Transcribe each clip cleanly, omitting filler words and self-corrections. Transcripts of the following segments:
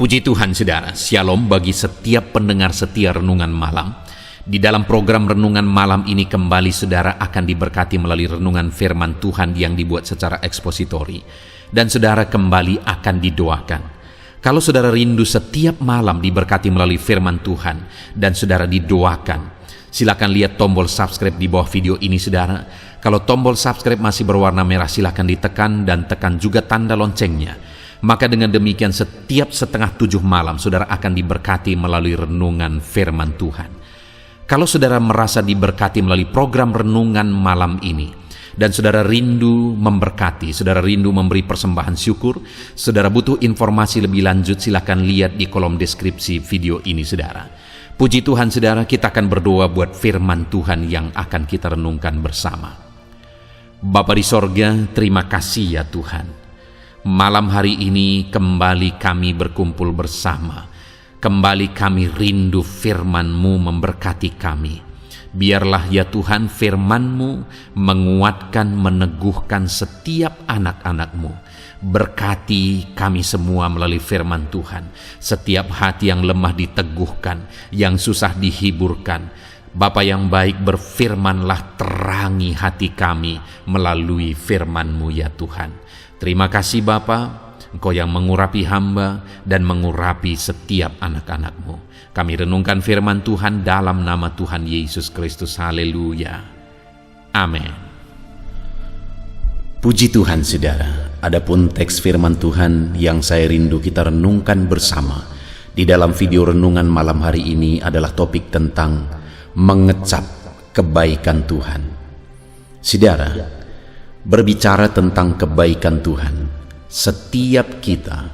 Puji Tuhan saudara, Shalom bagi setiap pendengar setia Renungan Malam. Di dalam program Renungan Malam ini kembali saudara akan diberkati melalui renungan firman Tuhan yang dibuat secara ekspositori. Dan saudara kembali akan didoakan. Kalau saudara rindu setiap malam diberkati melalui firman Tuhan dan saudara didoakan, silakan lihat tombol subscribe di bawah video ini saudara. Kalau tombol subscribe masih berwarna merah silakan ditekan dan tekan juga tanda loncengnya. Maka dengan demikian setiap 6:30 malam saudara akan diberkati melalui renungan firman Tuhan. Kalau saudara merasa diberkati melalui program renungan malam ini, dan saudara rindu memberkati, saudara rindu memberi persembahan syukur, saudara butuh informasi lebih lanjut, silakan lihat di kolom deskripsi video ini saudara. Puji Tuhan saudara, kita akan berdoa buat firman Tuhan yang akan kita renungkan bersama. Bapa di sorga, terima kasih ya Tuhan. Malam hari ini kembali kami berkumpul bersama. Kembali kami rindu firman-Mu memberkati kami. Biarlah ya Tuhan firman-Mu menguatkan, meneguhkan setiap anak-anak-Mu. Berkati kami semua melalui firman Tuhan. Setiap hati yang lemah diteguhkan, yang susah dihiburkan. Bapa yang baik, berfirmanlah, terangi hati kami melalui firman-Mu ya Tuhan. Terima kasih Bapa, Engkau yang mengurapi hamba dan mengurapi setiap anak-anak-Mu. Kami renungkan firman Tuhan dalam nama Tuhan Yesus Kristus. Haleluya. Amin. Puji Tuhan saudara, adapun teks firman Tuhan yang saya rindu kita renungkan bersama di dalam video renungan malam hari ini adalah topik tentang mengecap kebaikan Tuhan. Saudara, berbicara tentang kebaikan Tuhan, setiap kita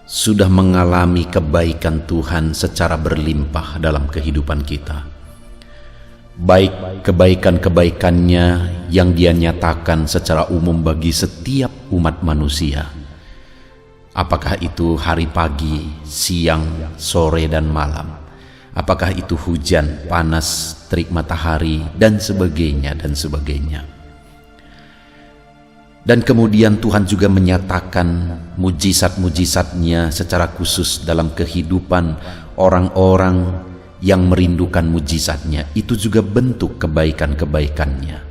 sudah mengalami kebaikan Tuhan secara berlimpah dalam kehidupan kita. Baik kebaikan-kebaikannya yang Dia nyatakan secara umum bagi setiap umat manusia. Apakah itu hari pagi, siang, sore, dan malam. Apakah itu hujan, panas, terik matahari, dan sebagainya, dan sebagainya. Dan kemudian Tuhan juga menyatakan mujizat-mujizatnya secara khusus dalam kehidupan orang-orang yang merindukan mujizatnya. Itu juga bentuk kebaikan-kebaikannya.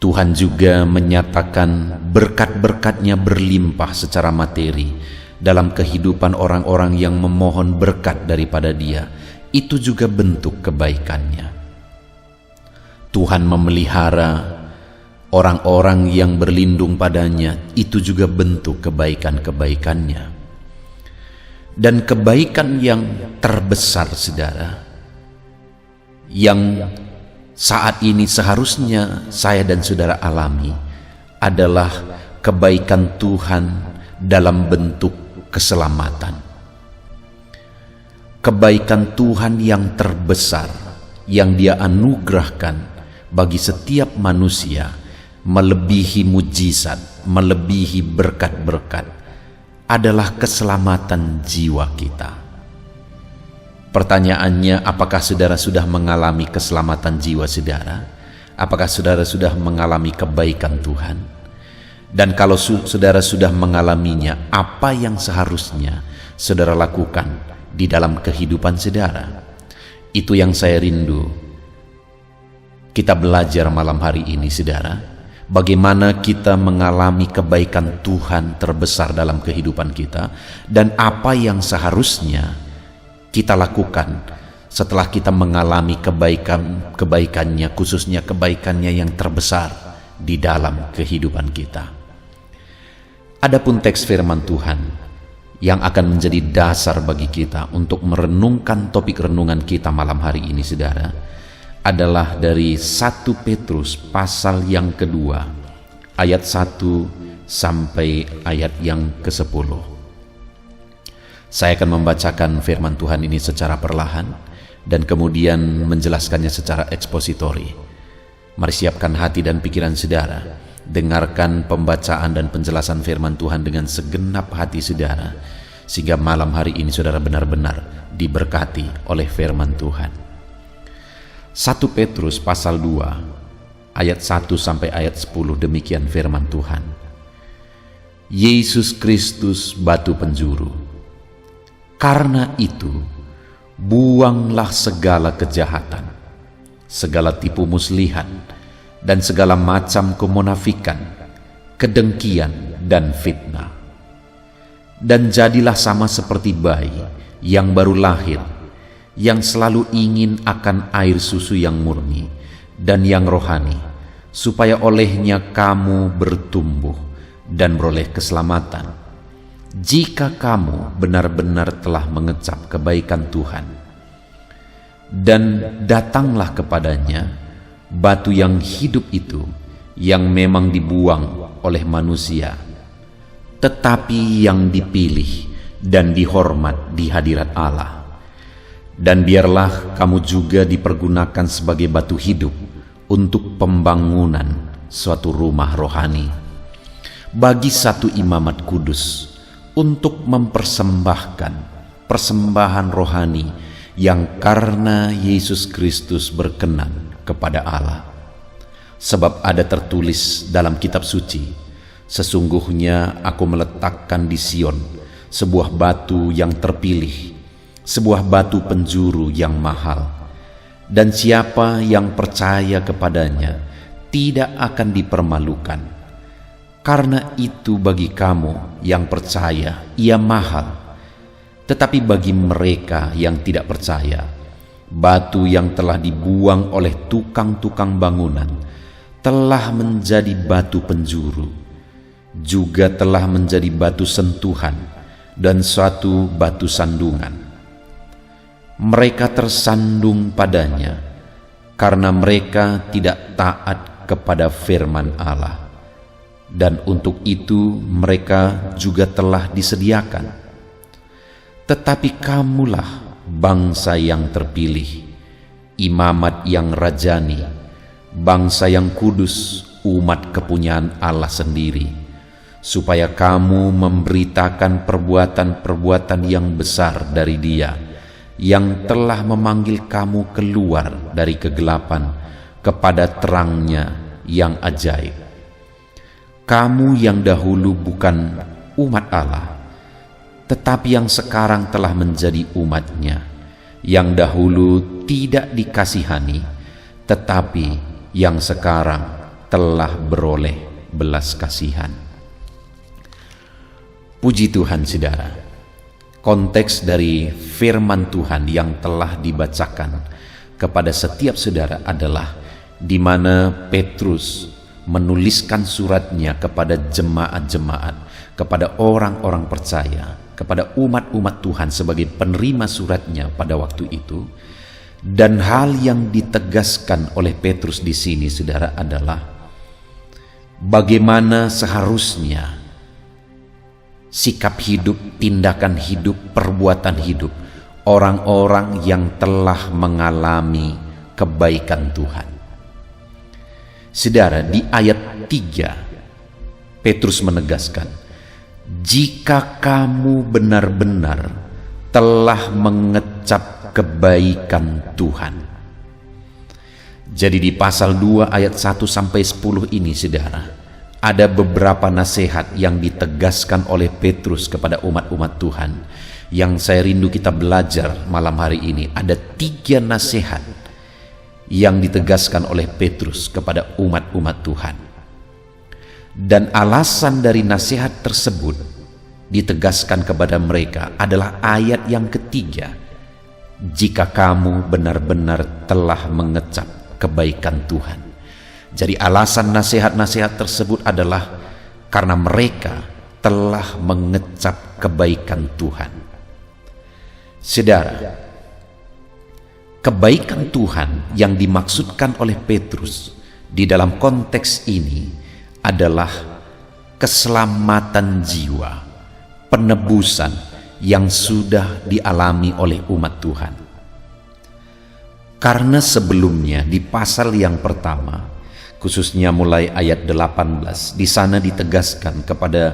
Tuhan juga menyatakan berkat-berkatnya berlimpah secara materi dalam kehidupan orang-orang yang memohon berkat daripada Dia. Itu juga bentuk kebaikannya. Tuhan memelihara orang-orang yang berlindung padanya, itu juga bentuk kebaikan-kebaikannya. Dan kebaikan yang terbesar saudara, yang saat ini seharusnya saya dan saudara alami, adalah kebaikan Tuhan dalam bentuk keselamatan. Kebaikan Tuhan yang terbesar, yang Dia anugerahkan bagi setiap manusia, melebihi mujizat, melebihi berkat-berkat, adalah keselamatan jiwa kita. Pertanyaannya, apakah saudara sudah mengalami keselamatan jiwa saudara? Apakah saudara sudah mengalami kebaikan Tuhan? Dan kalau saudara sudah mengalaminya, apa yang seharusnya saudara lakukan di dalam kehidupan saudara? Itu yang saya rindu kita belajar malam hari ini saudara. Bagaimana kita mengalami kebaikan Tuhan terbesar dalam kehidupan kita, dan apa yang seharusnya kita lakukan setelah kita mengalami kebaikannya, khususnya kebaikannya yang terbesar di dalam kehidupan kita. Adapun teks firman Tuhan yang akan menjadi dasar bagi kita untuk merenungkan topik renungan kita malam hari ini saudara, adalah dari 1 Petrus pasal yang kedua, ayat 1 sampai ayat yang ke-10. Saya akan membacakan firman Tuhan ini secara perlahan dan kemudian menjelaskannya secara ekspositori. Mari siapkan hati dan pikiran saudara, dengarkan pembacaan dan penjelasan firman Tuhan dengan segenap hati saudara, sehingga malam hari ini saudara benar-benar diberkati oleh firman Tuhan. 1 Petrus pasal 2 ayat 1 sampai ayat 10, demikian firman Tuhan. Yesus Kristus batu penjuru, Karena itu, buanglah segala kejahatan, segala tipu muslihat, dan segala macam kemunafikan, kedengkian, dan fitnah. Dan jadilah sama seperti bayi yang baru lahir, yang selalu ingin akan air susu yang murni dan yang rohani, supaya olehnya kamu bertumbuh dan beroleh keselamatan, jika kamu benar-benar telah mengecap kebaikan Tuhan. Dan datanglah kepadanya batu yang hidup itu, yang memang dibuang oleh manusia, tetapi yang dipilih dan dihormat di hadirat Allah. Dan biarlah kamu juga dipergunakan sebagai batu hidup untuk pembangunan suatu rumah rohani, bagi satu imamat kudus, untuk mempersembahkan persembahan rohani yang karena Yesus Kristus berkenan kepada Allah. Sebab ada tertulis dalam kitab suci, sesungguhnya aku meletakkan di Sion sebuah batu yang terpilih, sebuah batu penjuru yang mahal, dan siapa yang percaya kepadanya tidak akan dipermalukan. Karena itu bagi kamu yang percaya ia mahal, tetapi bagi mereka yang tidak percaya, batu yang telah dibuang oleh tukang-tukang bangunan telah menjadi batu penjuru, juga telah menjadi batu sentuhan dan suatu batu sandungan. Mereka tersandung padanya karena mereka tidak taat kepada firman Allah. Dan untuk itu mereka juga telah disediakan. Tetapi kamulah bangsa yang terpilih, imamat yang rajani, bangsa yang kudus, umat kepunyaan Allah sendiri, supaya kamu memberitakan perbuatan-perbuatan yang besar dari Dia, yang telah memanggil kamu keluar dari kegelapan kepada terangnya yang ajaib. Kamu yang dahulu bukan umat Allah, tetapi yang sekarang telah menjadi umat-Nya, yang dahulu tidak dikasihani, tetapi yang sekarang telah beroleh belas kasihan. Puji Tuhan, saudara. Konteks dari firman Tuhan yang telah dibacakan kepada setiap saudara adalah di mana Petrus menuliskan suratnya kepada jemaat-jemaat, kepada orang-orang percaya, kepada umat-umat Tuhan sebagai penerima suratnya pada waktu itu. Dan hal yang ditegaskan oleh Petrus di sini, saudara, adalah bagaimana seharusnya sikap hidup, tindakan hidup, perbuatan hidup orang-orang yang telah mengalami kebaikan Tuhan. Saudara, di ayat 3 Petrus menegaskan, jika kamu benar-benar telah mengecap kebaikan Tuhan. Jadi di pasal 2 ayat 1 sampai 10 ini, saudara, ada beberapa nasihat yang ditegaskan oleh Petrus kepada umat-umat Tuhan, yang saya rindu kita belajar malam hari ini. Ada 3 nasihat yang ditegaskan oleh Petrus kepada umat-umat Tuhan. Dan alasan dari nasihat tersebut ditegaskan kepada mereka adalah ayat yang ketiga, jika kamu benar-benar telah mengecap kebaikan Tuhan. Jadi alasan nasihat-nasihat tersebut adalah karena mereka telah mengecap kebaikan Tuhan. Saudara, kebaikan Tuhan yang dimaksudkan oleh Petrus di dalam konteks ini adalah keselamatan jiwa, penebusan yang sudah dialami oleh umat Tuhan. Karena sebelumnya di pasal yang pertama, khususnya mulai ayat 18, di sana ditegaskan kepada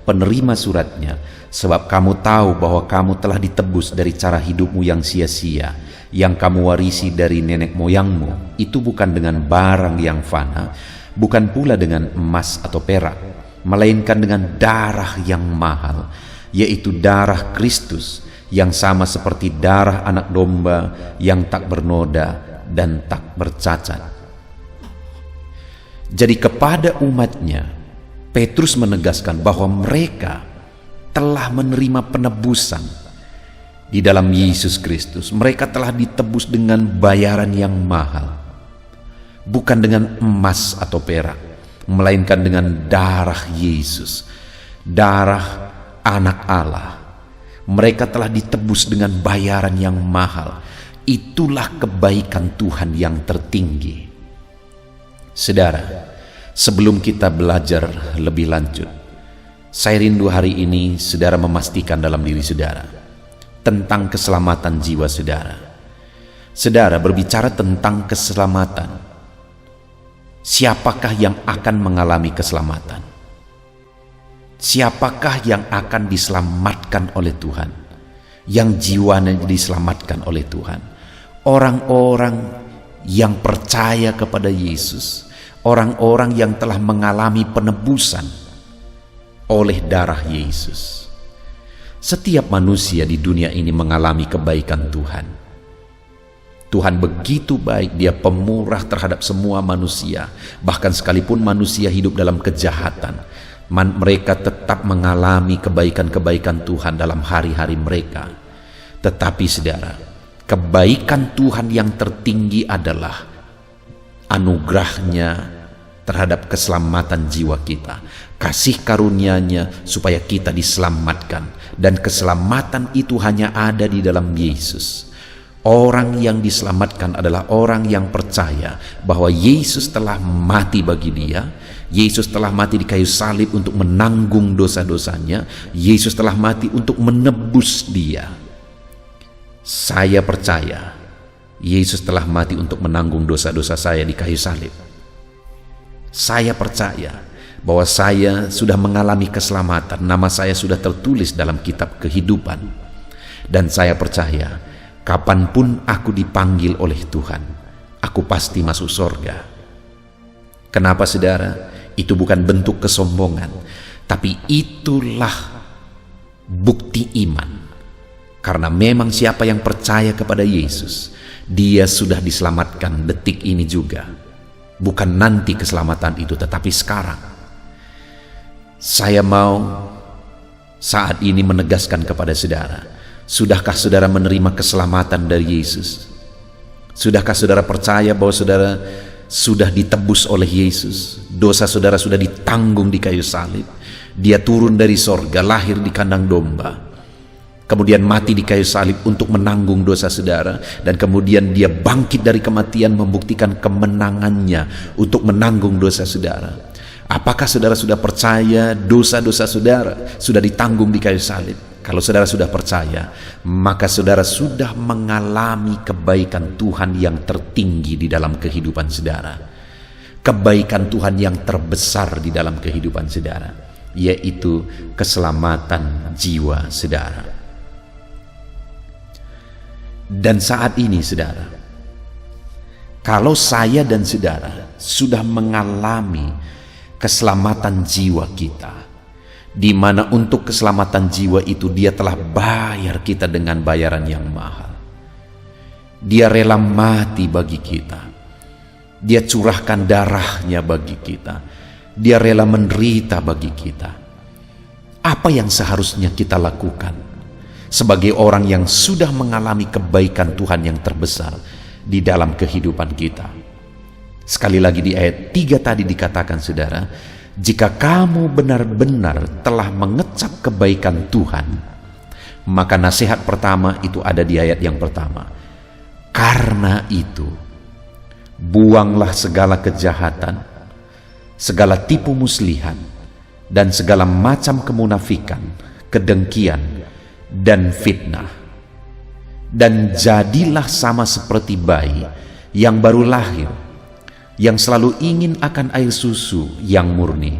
penerima suratnya, sebab kamu tahu bahwa kamu telah ditebus dari cara hidupmu yang sia-sia, yang kamu warisi dari nenek moyangmu, itu bukan dengan barang yang fana, bukan pula dengan emas atau perak, melainkan dengan darah yang mahal, yaitu darah Kristus yang sama seperti darah anak domba yang tak bernoda dan tak bercacat. Jadi kepada umatnya, Petrus menegaskan bahwa mereka telah menerima penebusan di dalam Yesus Kristus. Mereka telah ditebus dengan bayaran yang mahal, bukan dengan emas atau perak, melainkan dengan darah Yesus, darah anak Allah. Mereka telah ditebus dengan bayaran yang mahal. Itulah kebaikan Tuhan yang tertinggi. Saudara, sebelum kita belajar lebih lanjut, saya rindu hari ini saudara memastikan dalam diri saudara tentang keselamatan jiwa saudara. Saudara berbicara tentang keselamatan. Siapakah yang akan mengalami keselamatan? Siapakah yang akan diselamatkan oleh Tuhan? Yang jiwanya diselamatkan oleh Tuhan? Orang-orang yang percaya kepada Yesus, orang-orang yang telah mengalami penebusan oleh darah Yesus. Setiap manusia di dunia ini mengalami kebaikan Tuhan. Tuhan begitu baik, Dia pemurah terhadap semua manusia. Bahkan sekalipun manusia hidup dalam kejahatan, mereka tetap mengalami kebaikan-kebaikan Tuhan dalam hari-hari mereka. Tetapi saudara, kebaikan Tuhan yang tertinggi adalah anugerahnya terhadap keselamatan jiwa kita, kasih karunia-Nya supaya kita diselamatkan. Dan keselamatan itu hanya ada di dalam Yesus. Orang yang diselamatkan adalah orang yang percaya bahwa Yesus telah mati bagi dia. Yesus telah mati di kayu salib untuk menanggung dosa-dosanya. Yesus telah mati untuk menebus dia. Saya percaya Yesus telah mati untuk menanggung dosa-dosa saya di kayu salib. Saya percaya bahwa saya sudah mengalami keselamatan. Nama saya sudah tertulis dalam kitab kehidupan. Dan saya percaya kapanpun aku dipanggil oleh Tuhan, aku pasti masuk surga. Kenapa saudara? Itu bukan bentuk kesombongan, tapi itulah bukti iman. Karena memang siapa yang percaya kepada Yesus, dia sudah diselamatkan detik ini juga. Bukan nanti keselamatan itu, tetapi sekarang. Saya mau saat ini menegaskan kepada saudara, sudahkah saudara menerima keselamatan dari Yesus? Sudahkah saudara percaya bahwa saudara sudah ditebus oleh Yesus? Dosa saudara sudah ditanggung di kayu salib. Dia turun dari sorga, lahir di kandang domba, kemudian mati di kayu salib untuk menanggung dosa saudara, dan kemudian dia bangkit dari kematian membuktikan kemenangannya untuk menanggung dosa saudara. Apakah saudara sudah percaya dosa-dosa saudara sudah ditanggung di kayu salib? Kalau saudara sudah percaya, maka saudara sudah mengalami kebaikan Tuhan yang tertinggi di dalam kehidupan saudara. Kebaikan Tuhan yang terbesar di dalam kehidupan saudara, yaitu keselamatan jiwa saudara. Dan saat ini saudara, kalau saya dan saudara sudah mengalami keselamatan jiwa kita, di mana untuk keselamatan jiwa itu Dia telah bayar kita dengan bayaran yang mahal. Dia rela mati bagi kita. Dia curahkan darahnya bagi kita. Dia rela menderita bagi kita. Apa yang seharusnya kita lakukan sebagai orang yang sudah mengalami kebaikan Tuhan yang terbesar di dalam kehidupan kita? Sekali lagi di ayat 3 tadi dikatakan saudara, jika kamu benar-benar telah mengecap kebaikan Tuhan, maka nasihat pertama itu ada di ayat yang pertama. Karena itu, buanglah segala kejahatan, segala tipu muslihan, dan segala macam kemunafikan, kedengkian, dan fitnah. Dan jadilah sama seperti bayi yang baru lahir, yang selalu ingin akan air susu yang murni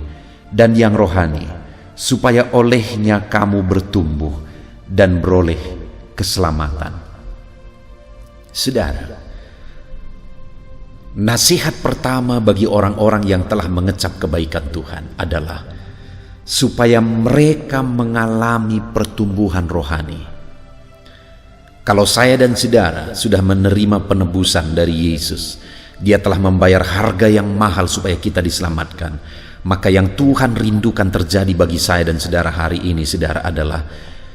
dan yang rohani, supaya olehnya kamu bertumbuh dan beroleh keselamatan. Saudara, nasihat pertama bagi orang-orang yang telah mengecap kebaikan Tuhan adalah supaya mereka mengalami pertumbuhan rohani. Kalau saya dan saudara sudah menerima penebusan dari Yesus, Dia telah membayar harga yang mahal supaya kita diselamatkan. Maka yang Tuhan rindukan terjadi bagi saya dan saudara hari ini, saudara, adalah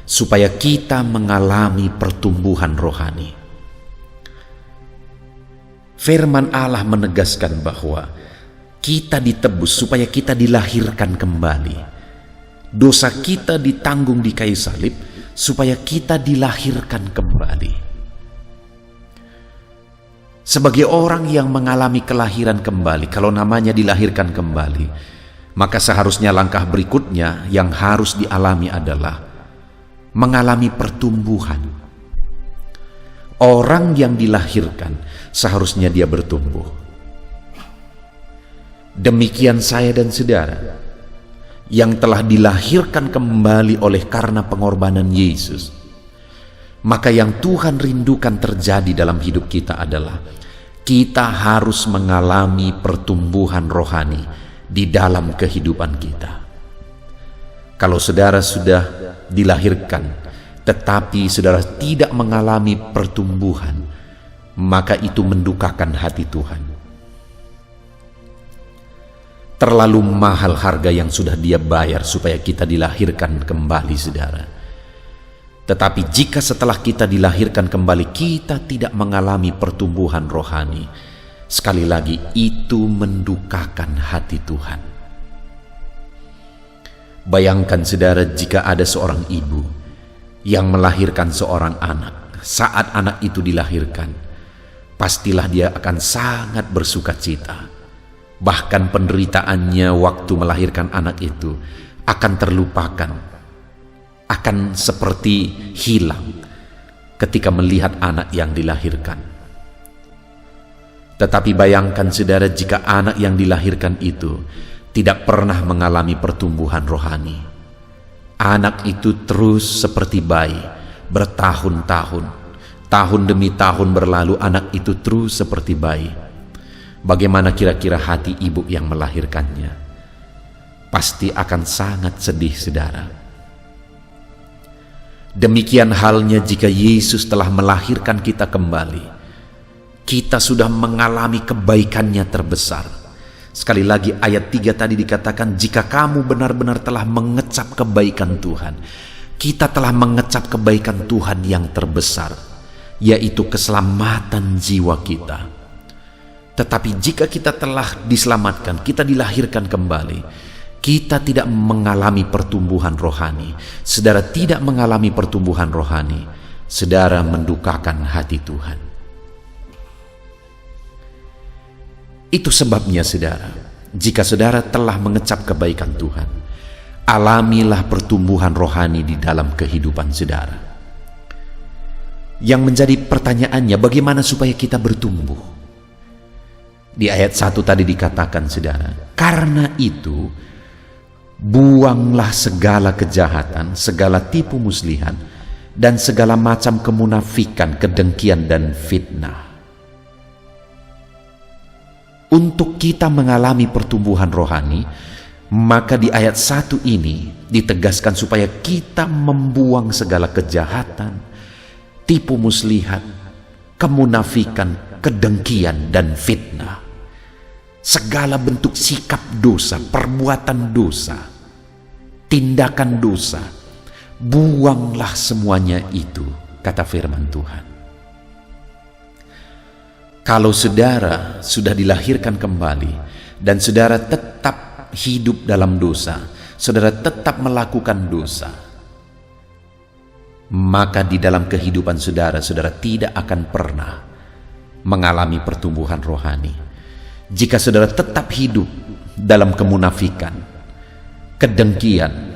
supaya kita mengalami pertumbuhan rohani. Firman Allah menegaskan bahwa kita ditebus supaya kita dilahirkan kembali. Dosa kita ditanggung di kayu salib supaya kita dilahirkan kembali. Sebagai orang yang mengalami kelahiran kembali, kalau namanya dilahirkan kembali, maka seharusnya langkah berikutnya yang harus dialami adalah mengalami pertumbuhan. Orang yang dilahirkan seharusnya dia bertumbuh. Demikian saya dan saudara yang telah dilahirkan kembali oleh karena pengorbanan Yesus. Maka yang Tuhan rindukan terjadi dalam hidup kita adalah kita harus mengalami pertumbuhan rohani di dalam kehidupan kita. Kalau saudara sudah dilahirkan tetapi saudara tidak mengalami pertumbuhan, maka itu mendukakan hati Tuhan. Terlalu mahal harga yang sudah Dia bayar supaya kita dilahirkan kembali, saudara. Tetapi jika setelah kita dilahirkan kembali kita tidak mengalami pertumbuhan rohani, sekali lagi itu mendukakan hati Tuhan. Bayangkan, saudara, jika ada seorang ibu yang melahirkan seorang anak. Saat anak itu dilahirkan, pastilah dia akan sangat bersuka cita. Bahkan penderitaannya waktu melahirkan anak itu akan terlupakan, akan seperti hilang ketika melihat anak yang dilahirkan. Tetapi bayangkan, saudara, jika anak yang dilahirkan itu tidak pernah mengalami pertumbuhan rohani. Anak itu terus seperti bayi, bertahun-tahun, tahun demi tahun berlalu, anak itu terus seperti bayi. Bagaimana kira-kira hati ibu yang melahirkannya? Pasti akan sangat sedih, saudara. Demikian halnya jika Yesus telah melahirkan kita kembali. Kita sudah mengalami kebaikannya terbesar. Sekali lagi ayat 3 tadi dikatakan, jika kamu benar-benar telah mengecap kebaikan Tuhan. Kita telah mengecap kebaikan Tuhan yang terbesar, yaitu keselamatan jiwa kita. Tetapi jika kita telah diselamatkan, kita dilahirkan kembali, kita tidak mengalami pertumbuhan rohani. Saudara tidak mengalami pertumbuhan rohani, saudara mendukakan hati Tuhan. Itu sebabnya, saudara, jika saudara telah mengecap kebaikan Tuhan, alamilah pertumbuhan rohani di dalam kehidupan saudara. Yang menjadi pertanyaannya, bagaimana supaya kita bertumbuh? Di ayat 1 tadi dikatakan, saudara, karena itu buanglah segala kejahatan, segala tipu muslihat, dan segala macam kemunafikan, kedengkian, dan fitnah. Untuk kita mengalami pertumbuhan rohani, maka di ayat 1 ini ditegaskan supaya kita membuang segala kejahatan, tipu muslihat, kemunafikan, kedengkian, dan fitnah. Segala bentuk sikap dosa, perbuatan dosa, tindakan dosa, buanglah semuanya itu, kata firman Tuhan. Kalau saudara sudah dilahirkan kembali dan saudara tetap hidup dalam dosa, saudara tetap melakukan dosa, maka di dalam kehidupan saudara, saudara tidak akan pernah mengalami pertumbuhan rohani. Jika saudara tetap hidup dalam kemunafikan, kedengkian,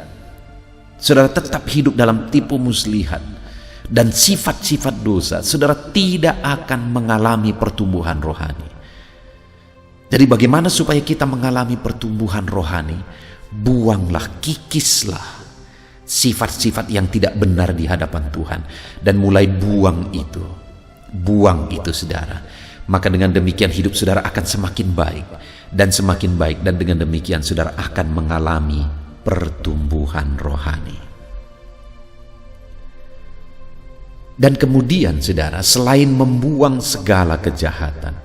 saudara tetap hidup dalam tipu muslihat dan sifat-sifat dosa, saudara tidak akan mengalami pertumbuhan rohani. Jadi bagaimana supaya kita mengalami pertumbuhan rohani? Buanglah, kikislah sifat-sifat yang tidak benar di hadapan Tuhan dan mulai buang itu. Buang itu, saudara. Maka dengan demikian hidup saudara akan semakin baik dan semakin baik, dan dengan demikian saudara akan mengalami pertumbuhan rohani. Dan kemudian saudara, selain membuang segala kejahatan,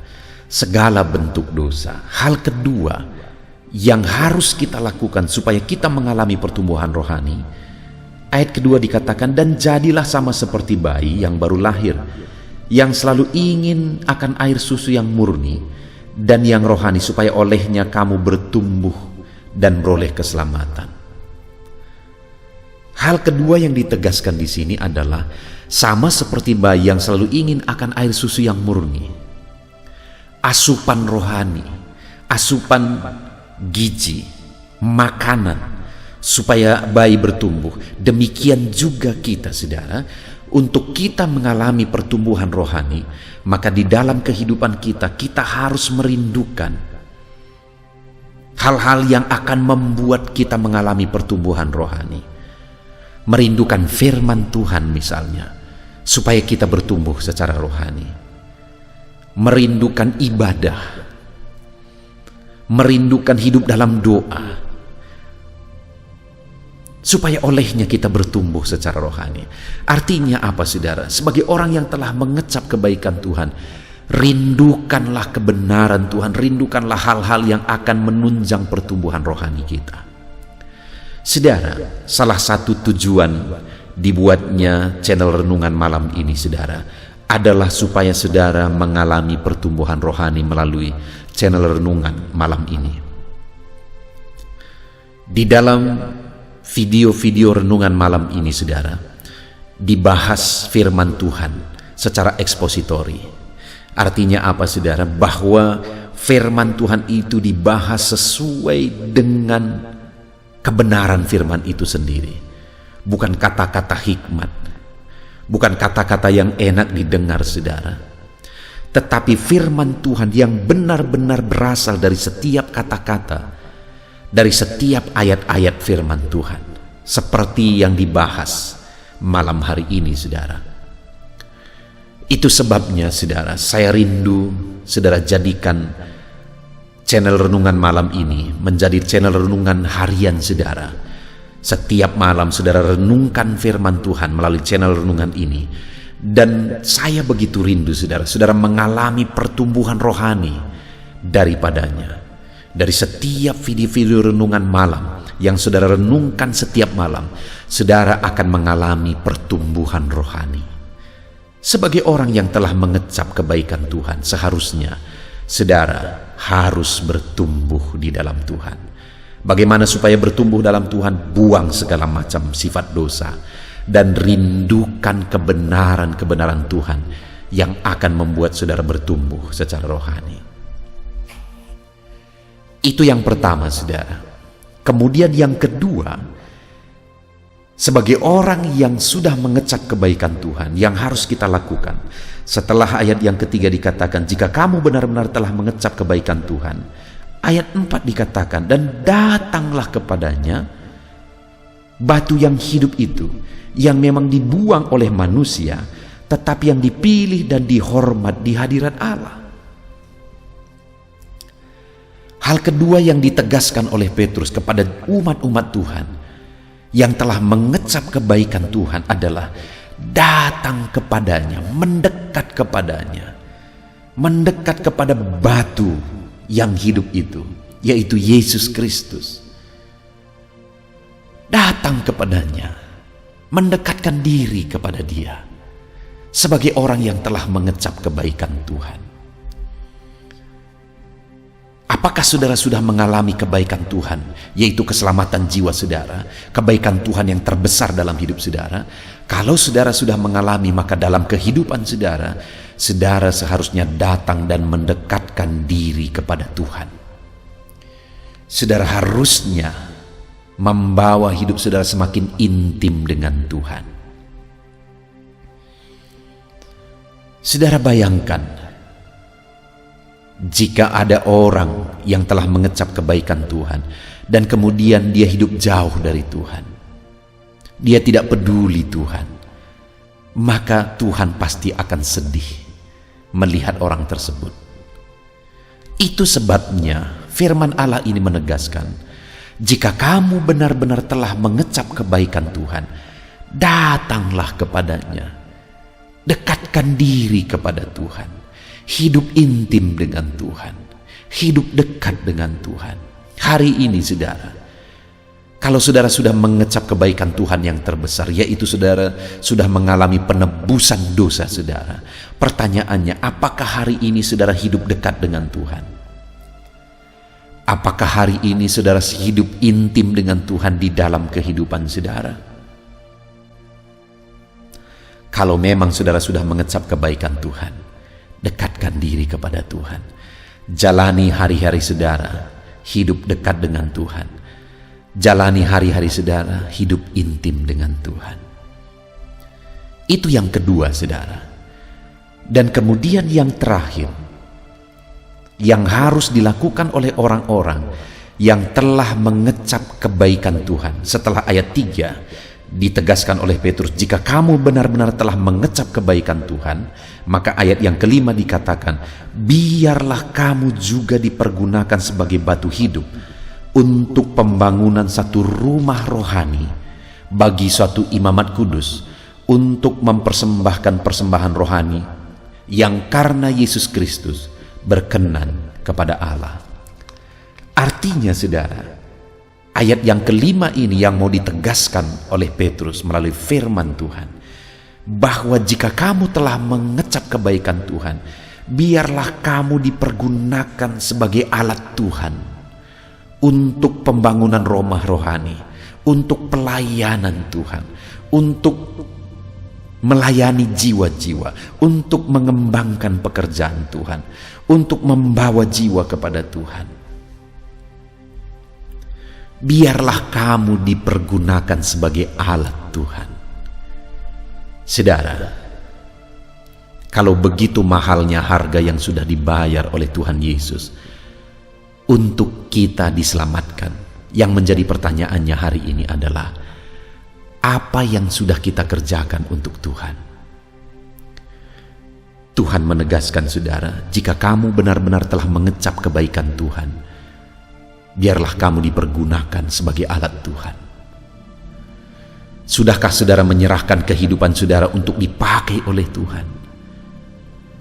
segala bentuk dosa, hal kedua yang harus kita lakukan supaya kita mengalami pertumbuhan rohani, ayat kedua dikatakan, dan jadilah sama seperti bayi yang baru lahir, yang selalu ingin akan air susu yang murni dan yang rohani, supaya olehnya kamu bertumbuh dan beroleh keselamatan. Hal kedua yang ditegaskan di sini adalah sama seperti bayi yang selalu ingin akan air susu yang murni. Asupan rohani, asupan gizi, makanan supaya bayi bertumbuh. Demikian juga kita, saudara, untuk kita mengalami pertumbuhan rohani, maka di dalam kehidupan kita harus merindukan hal-hal yang akan membuat kita mengalami pertumbuhan rohani. Merindukan firman Tuhan misalnya, supaya kita bertumbuh secara rohani. Merindukan ibadah, merindukan hidup dalam doa, supaya olehnya kita bertumbuh secara rohani. Artinya apa, saudara? Sebagai orang yang telah mengecap kebaikan Tuhan, rindukanlah kebenaran Tuhan, rindukanlah hal-hal yang akan menunjang pertumbuhan rohani kita. Saudara, salah satu tujuan dibuatnya channel Renungan Malam ini, saudara, adalah supaya saudara mengalami pertumbuhan rohani melalui channel Renungan Malam ini. Di dalam video-video Renungan Malam ini, saudara, dibahas firman Tuhan secara ekspositori. Artinya apa, saudara? Bahwa firman Tuhan itu dibahas sesuai dengan kebenaran firman itu sendiri. Bukan kata-kata hikmat, bukan kata-kata yang enak didengar, saudara, tetapi firman Tuhan yang benar-benar berasal dari setiap kata-kata, dari setiap ayat-ayat firman Tuhan, seperti yang dibahas malam hari ini, saudara. Itu sebabnya, saudara, saya rindu saudara jadikan channel Renungan Malam ini menjadi channel renungan harian, saudara. Setiap malam saudara renungkan firman Tuhan melalui channel renungan ini. Dan saya begitu rindu, saudara, saudara mengalami pertumbuhan rohani daripadanya. Dari setiap video-video renungan malam yang saudara renungkan setiap malam, saudara akan mengalami pertumbuhan rohani. Sebagai orang yang telah mengecap kebaikan Tuhan, seharusnya saudara harus bertumbuh di dalam Tuhan. Bagaimana supaya bertumbuh dalam Tuhan? Buang segala macam sifat dosa dan rindukan kebenaran-kebenaran Tuhan yang akan membuat saudara bertumbuh secara rohani. Itu yang pertama, saudara. Kemudian yang kedua, sebagai orang yang sudah mengecap kebaikan Tuhan, yang harus kita lakukan setelah ayat yang ketiga dikatakan, jika kamu benar-benar telah mengecap kebaikan Tuhan, ayat 4 dikatakan, dan datanglah kepadanya batu yang hidup itu, yang memang dibuang oleh manusia, tetapi yang dipilih dan dihormat di hadirat Allah. Hal kedua yang ditegaskan oleh Petrus kepada umat-umat Tuhan yang telah mengecap kebaikan Tuhan adalah datang kepadanya, mendekat kepadanya, mendekat kepada batu yang hidup itu, yaitu Yesus Kristus. Datang kepadanya, mendekatkan diri kepada Dia sebagai orang yang telah mengecap kebaikan Tuhan. Apakah saudara sudah mengalami kebaikan Tuhan, yaitu keselamatan jiwa saudara, kebaikan Tuhan yang terbesar dalam hidup saudara? Kalau saudara sudah mengalami, maka dalam kehidupan saudara, saudara seharusnya datang dan mendekatkan diri kepada Tuhan. Saudara harusnya membawa hidup saudara semakin intim dengan Tuhan. Saudara bayangkan, jika ada orang yang telah mengecap kebaikan Tuhan dan kemudian dia hidup jauh dari Tuhan, dia tidak peduli Tuhan, maka Tuhan pasti akan sedih melihat orang tersebut. Itu sebabnya firman Allah ini menegaskan, jika kamu benar-benar telah mengecap kebaikan Tuhan, datanglah kepadanya, dekatkan diri kepada Tuhan, hidup intim dengan Tuhan, hidup dekat dengan Tuhan. Hari ini saudara, kalau saudara sudah mengecap kebaikan Tuhan yang terbesar, yaitu saudara sudah mengalami penebusan dosa saudara, pertanyaannya, apakah hari ini saudara hidup dekat dengan Tuhan? Apakah hari ini saudara hidup intim dengan Tuhan di dalam kehidupan saudara? Kalau memang saudara sudah mengecap kebaikan Tuhan, dekatkan diri kepada Tuhan. Jalani hari-hari saudara, hidup dekat dengan Tuhan. Jalani hari-hari saudara, hidup intim dengan Tuhan. Itu yang kedua saudara. Dan kemudian yang terakhir, yang harus dilakukan oleh orang-orang yang telah mengecap kebaikan Tuhan. Setelah ayat 3 ditegaskan oleh Petrus, jika kamu benar-benar telah mengecap kebaikan Tuhan, maka ayat yang kelima dikatakan, biarlah kamu juga dipergunakan sebagai batu hidup untuk pembangunan satu rumah rohani bagi suatu imamat kudus, untuk mempersembahkan persembahan rohani yang karena Yesus Kristus berkenan kepada Allah. Artinya saudara, ayat yang kelima ini yang mau ditegaskan oleh Petrus melalui firman Tuhan, bahwa jika kamu telah mengecap kebaikan Tuhan, biarlah kamu dipergunakan sebagai alat Tuhan untuk pembangunan rumah rohani, untuk pelayanan Tuhan, untuk melayani jiwa-jiwa, untuk mengembangkan pekerjaan Tuhan, untuk membawa jiwa kepada Tuhan. Biarlah kamu dipergunakan sebagai alat Tuhan. Saudara, kalau begitu mahalnya harga yang sudah dibayar oleh Tuhan Yesus untuk kita diselamatkan, yang menjadi pertanyaannya hari ini adalah, apa yang sudah kita kerjakan untuk Tuhan? Tuhan menegaskan saudara, jika kamu benar-benar telah mengecap kebaikan Tuhan, biarlah kamu dipergunakan sebagai alat Tuhan. Sudahkah saudara menyerahkan kehidupan saudara untuk dipakai oleh Tuhan?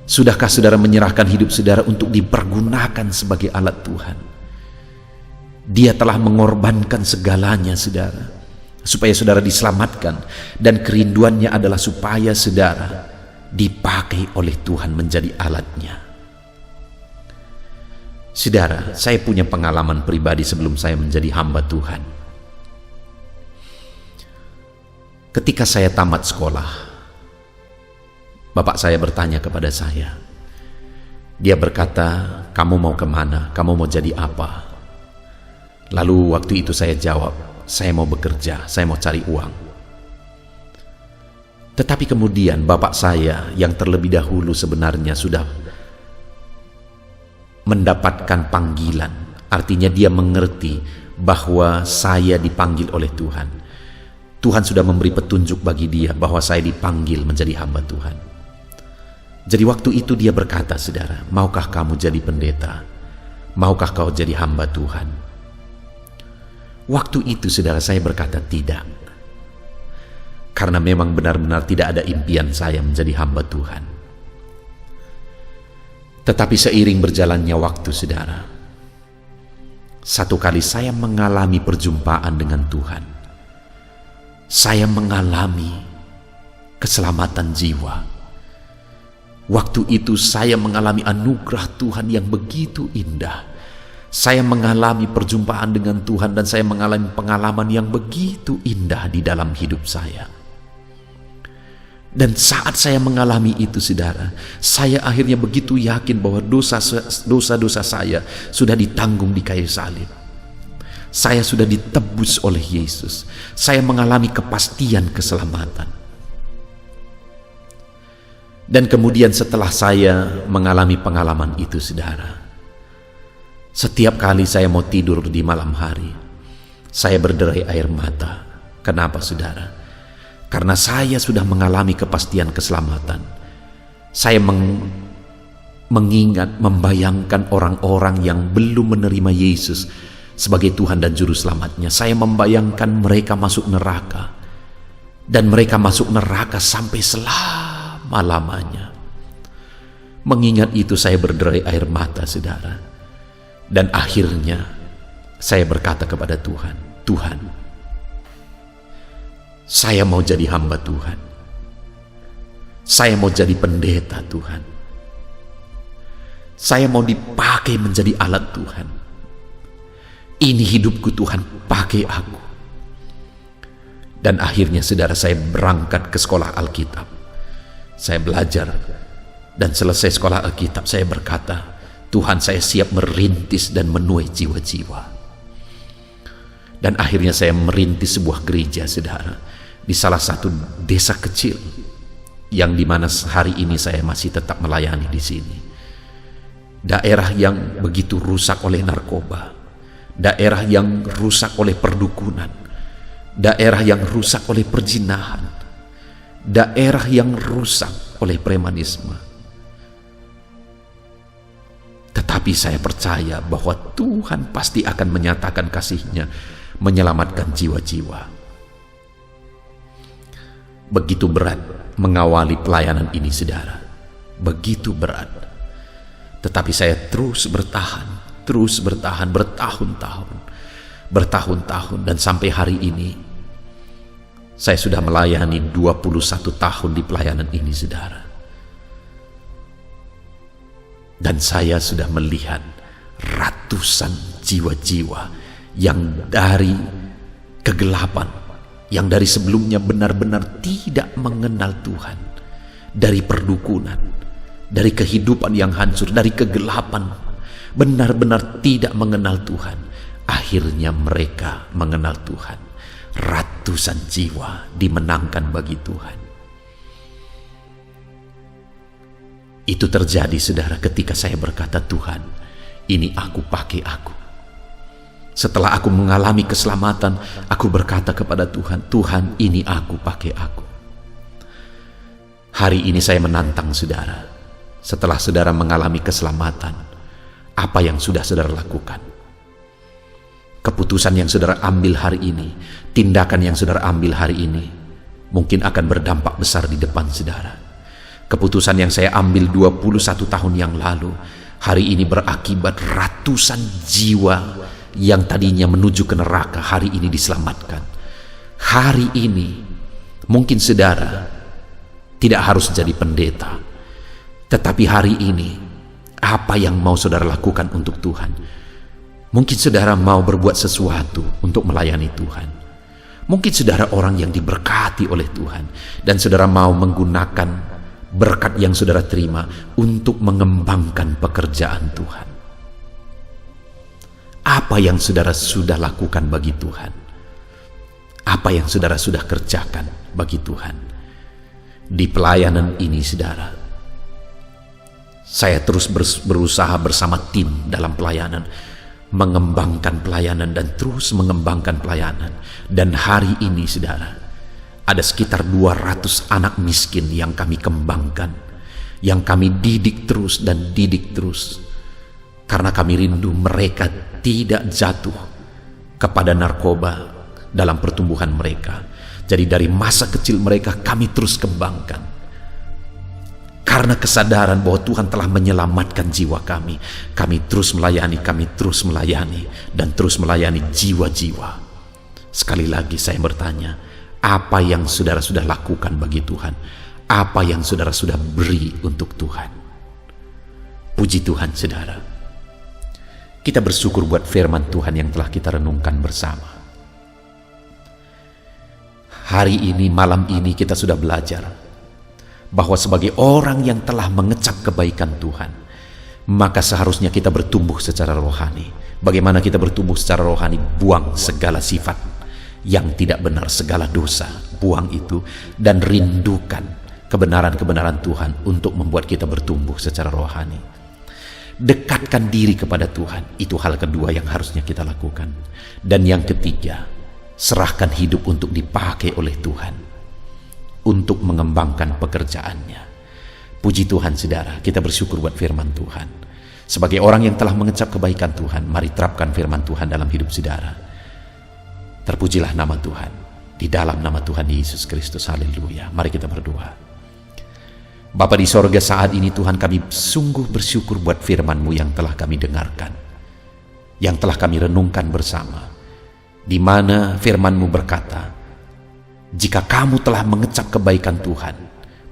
Sudahkah saudara menyerahkan hidup saudara untuk dipergunakan sebagai alat Tuhan? Dia telah mengorbankan segalanya saudara, supaya saudara diselamatkan, dan kerinduannya adalah supaya saudara dipakai oleh Tuhan menjadi alatnya. Saudara, saya punya pengalaman pribadi sebelum saya menjadi hamba Tuhan. Ketika saya tamat sekolah, bapak saya bertanya kepada saya. Dia berkata, kamu mau kemana? Kamu mau jadi apa? Lalu waktu itu saya jawab, saya mau bekerja, saya mau cari uang. Tetapi kemudian bapak saya yang terlebih dahulu sebenarnya sudah mendapatkan panggilan, artinya dia mengerti bahwa saya dipanggil oleh Tuhan. Tuhan sudah memberi petunjuk bagi dia bahwa saya dipanggil menjadi hamba Tuhan. Jadi waktu itu dia berkata, saudara, maukah kamu jadi pendeta? Maukah kau jadi hamba Tuhan? Waktu itu saudara, saya berkata tidak. Karena memang benar-benar tidak ada impian saya menjadi hamba Tuhan. Tetapi seiring berjalannya waktu saudara, satu kali saya mengalami perjumpaan dengan Tuhan. Saya mengalami keselamatan jiwa. Waktu itu saya mengalami anugerah Tuhan yang begitu indah. Saya mengalami perjumpaan dengan Tuhan dan saya mengalami pengalaman yang begitu indah di dalam hidup saya. Dan saat saya mengalami itu saudara, saya akhirnya begitu yakin bahwa dosa-dosa saya sudah ditanggung di kayu salib. Saya sudah ditebus oleh Yesus. Saya mengalami kepastian keselamatan. Dan kemudian setelah saya mengalami pengalaman itu saudara, setiap kali saya mau tidur di malam hari, saya berderai air mata. Kenapa saudara? Karena saya sudah mengalami kepastian keselamatan. Saya mengingat, membayangkan orang-orang yang belum menerima Yesus sebagai Tuhan dan Juru Selamatnya. Saya membayangkan mereka masuk neraka. Dan mereka masuk neraka sampai selama selama-lamanya. Mengingat itu saya berderai air mata, saudara. Dan akhirnya saya berkata kepada Tuhan, Tuhan, saya mau jadi hamba Tuhan. Saya mau jadi pendeta Tuhan. Saya mau dipakai menjadi alat Tuhan. Ini hidupku Tuhan, pakai aku. Dan akhirnya saudara, saya berangkat ke sekolah Alkitab. Saya belajar. Dan selesai sekolah Alkitab, saya berkata, Tuhan, saya siap merintis dan menuai jiwa-jiwa. Dan akhirnya saya merintis sebuah gereja, saudara, di salah satu desa kecil, yang dimana hari ini saya masih tetap melayani di sini. Daerah yang begitu rusak oleh narkoba, daerah yang rusak oleh perdukunan, daerah yang rusak oleh perzinahan, daerah yang rusak oleh premanisme. Tetapi saya percaya bahwa Tuhan pasti akan menyatakan kasih-Nya, menyelamatkan jiwa-jiwa. Begitu berat mengawali pelayanan ini, saudara. Begitu berat. Tetapi saya terus bertahan bertahun-tahun, dan sampai hari ini saya sudah melayani 21 tahun di pelayanan ini, saudara. Dan saya sudah melihat ratusan jiwa-jiwa yang dari kegelapan, yang dari sebelumnya benar-benar tidak mengenal Tuhan, dari perdukunan, dari kehidupan yang hancur, dari kegelapan, benar-benar tidak mengenal Tuhan. Akhirnya mereka mengenal Tuhan. Ratusan jiwa dimenangkan bagi Tuhan. Itu terjadi, saudara, ketika saya berkata, Tuhan, ini aku, pakai aku. Setelah aku mengalami keselamatan, aku berkata kepada Tuhan, Tuhan, ini aku, pakai aku. Hari ini saya menantang saudara. Setelah saudara mengalami keselamatan, apa yang sudah saudara lakukan? Keputusan yang saudara ambil hari ini, tindakan yang saudara ambil hari ini, mungkin akan berdampak besar di depan saudara. Keputusan yang saya ambil 21 tahun yang lalu, hari ini berakibat ratusan jiwa yang tadinya menuju ke neraka, hari ini diselamatkan. Hari ini, mungkin saudara tidak harus jadi pendeta, tetapi hari ini, apa yang mau saudara lakukan untuk Tuhan? Mungkin saudara mau berbuat sesuatu untuk melayani Tuhan. Mungkin saudara orang yang diberkati oleh Tuhan, dan saudara mau menggunakan berkat yang saudara terima untuk mengembangkan pekerjaan Tuhan. Apa yang saudara sudah lakukan bagi Tuhan? Apa yang saudara sudah kerjakan bagi Tuhan? Di pelayanan ini, saudara, saya terus berusaha bersama tim dalam pelayanan, mengembangkan pelayanan dan terus mengembangkan pelayanan. Dan hari ini, saudara, ada sekitar 200 anak miskin yang kami kembangkan, yang kami didik terus dan didik terus, karena kami rindu mereka tidak jatuh kepada narkoba dalam pertumbuhan mereka. Jadi dari masa kecil mereka kami terus kembangkan, karena kesadaran bahwa Tuhan telah menyelamatkan jiwa kami. Kami terus melayani, dan terus melayani jiwa-jiwa. Sekali lagi saya bertanya, apa yang saudara sudah lakukan bagi Tuhan? Apa yang saudara sudah beri untuk Tuhan? Puji Tuhan, saudara. Kita bersyukur buat firman Tuhan yang telah kita renungkan bersama. Hari ini, malam ini kita sudah belajar bahwa sebagai orang yang telah mengecap kebaikan Tuhan, maka seharusnya kita bertumbuh secara rohani. Bagaimana kita bertumbuh secara rohani? Buang segala sifat yang tidak benar, segala dosa, buang itu, dan rindukan kebenaran-kebenaran Tuhan untuk membuat kita bertumbuh secara rohani. Dekatkan diri kepada Tuhan, itu hal kedua yang harusnya kita lakukan. Dan yang ketiga, serahkan hidup untuk dipakai oleh Tuhan, untuk mengembangkan pekerjaannya. Puji Tuhan, saudara, kita bersyukur buat firman Tuhan. Sebagai orang yang telah mengecap kebaikan Tuhan, mari terapkan firman Tuhan dalam hidup saudara. Terpujilah nama Tuhan, di dalam nama Tuhan Yesus Kristus. Haleluya. Mari kita berdoa. Bapa di sorga, saat ini Tuhan kami sungguh bersyukur buat firman-Mu yang telah kami dengarkan, yang telah kami renungkan bersama, di mana firman-Mu berkata, jika kamu telah mengecap kebaikan Tuhan,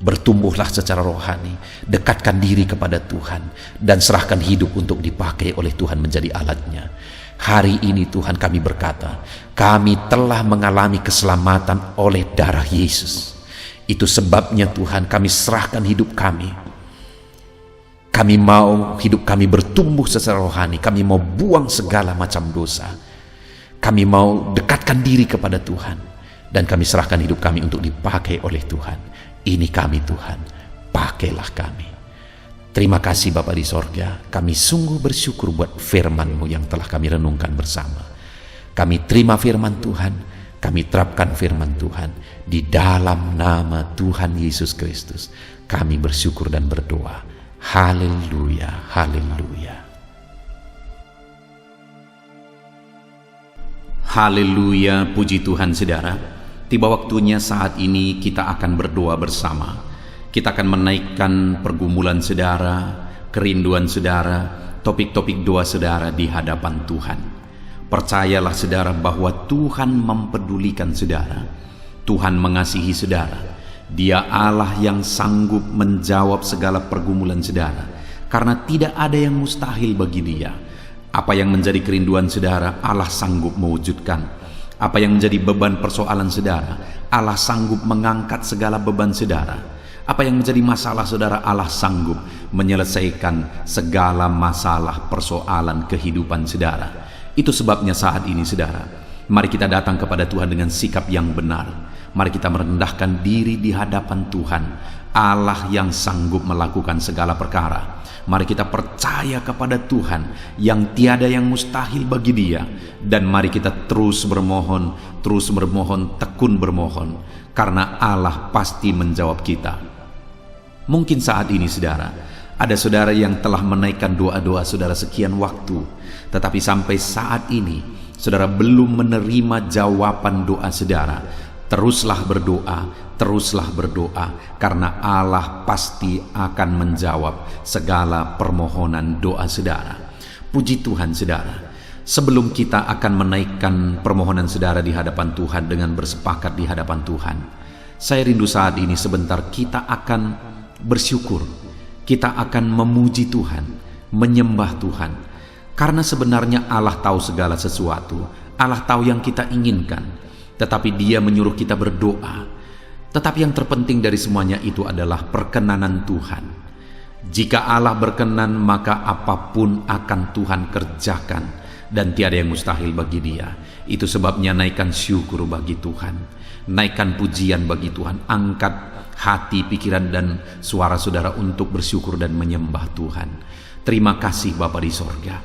bertumbuhlah secara rohani, dekatkan diri kepada Tuhan, dan serahkan hidup untuk dipakai oleh Tuhan menjadi alatnya. Hari ini Tuhan kami berkata, kami telah mengalami keselamatan oleh darah Yesus. Itu sebabnya Tuhan kami serahkan hidup kami. Kami mau hidup kami bertumbuh secara rohani. Kami mau buang segala macam dosa. Kami mau dekatkan diri kepada Tuhan. Dan kami serahkan hidup kami untuk dipakai oleh Tuhan. Ini kami Tuhan, pakailah kami. Terima kasih Bapa di sorga. Kami sungguh bersyukur buat firman-Mu yang telah kami renungkan bersama. Kami terima firman Tuhan. Kami terapkan firman Tuhan. Di dalam nama Tuhan Yesus Kristus kami bersyukur dan berdoa. Haleluya, haleluya. Haleluya, puji Tuhan saudara. Tiba waktunya saat ini kita akan berdoa bersama. Kita akan menaikkan pergumulan saudara, kerinduan saudara, topik-topik doa saudara di hadapan Tuhan. Percayalah saudara bahwa Tuhan mempedulikan saudara. Tuhan mengasihi saudara. Dia Allah yang sanggup menjawab segala pergumulan saudara, karena tidak ada yang mustahil bagi Dia. Apa yang menjadi kerinduan saudara, Allah sanggup mewujudkan. Apa yang menjadi beban persoalan saudara, Allah sanggup mengangkat segala beban saudara. Apa yang menjadi masalah saudara, Allah sanggup menyelesaikan segala masalah persoalan kehidupan saudara. Itu sebabnya saat ini saudara, mari kita datang kepada Tuhan dengan sikap yang benar. Mari kita merendahkan diri di hadapan Tuhan, Allah yang sanggup melakukan segala perkara. Mari kita percaya kepada Tuhan yang tiada yang mustahil bagi Dia. Dan mari kita terus bermohon, tekun bermohon, karena Allah pasti menjawab kita. Mungkin saat ini saudara, ada saudara yang telah menaikkan doa-doa saudara sekian waktu, tetapi sampai saat ini saudara belum menerima jawaban doa saudara. Teruslah berdoa, karena Allah pasti akan menjawab segala permohonan doa saudara. Puji Tuhan saudara. Sebelum kita akan menaikkan permohonan saudara di hadapan Tuhan dengan bersepakat di hadapan Tuhan, saya rindu saat ini sebentar kita akan bersyukur. Kita akan memuji Tuhan, menyembah Tuhan. Karena sebenarnya Allah tahu segala sesuatu. Allah tahu yang kita inginkan. Tetapi Dia menyuruh kita berdoa. Tetapi yang terpenting dari semuanya itu adalah perkenanan Tuhan. Jika Allah berkenan, maka apapun akan Tuhan kerjakan, dan tiada yang mustahil bagi Dia. Itu sebabnya naikkan syukur bagi Tuhan, naikkan pujian bagi Tuhan, angkat hati, pikiran, dan suara saudara untuk bersyukur dan menyembah Tuhan. Terima kasih Bapa di sorga.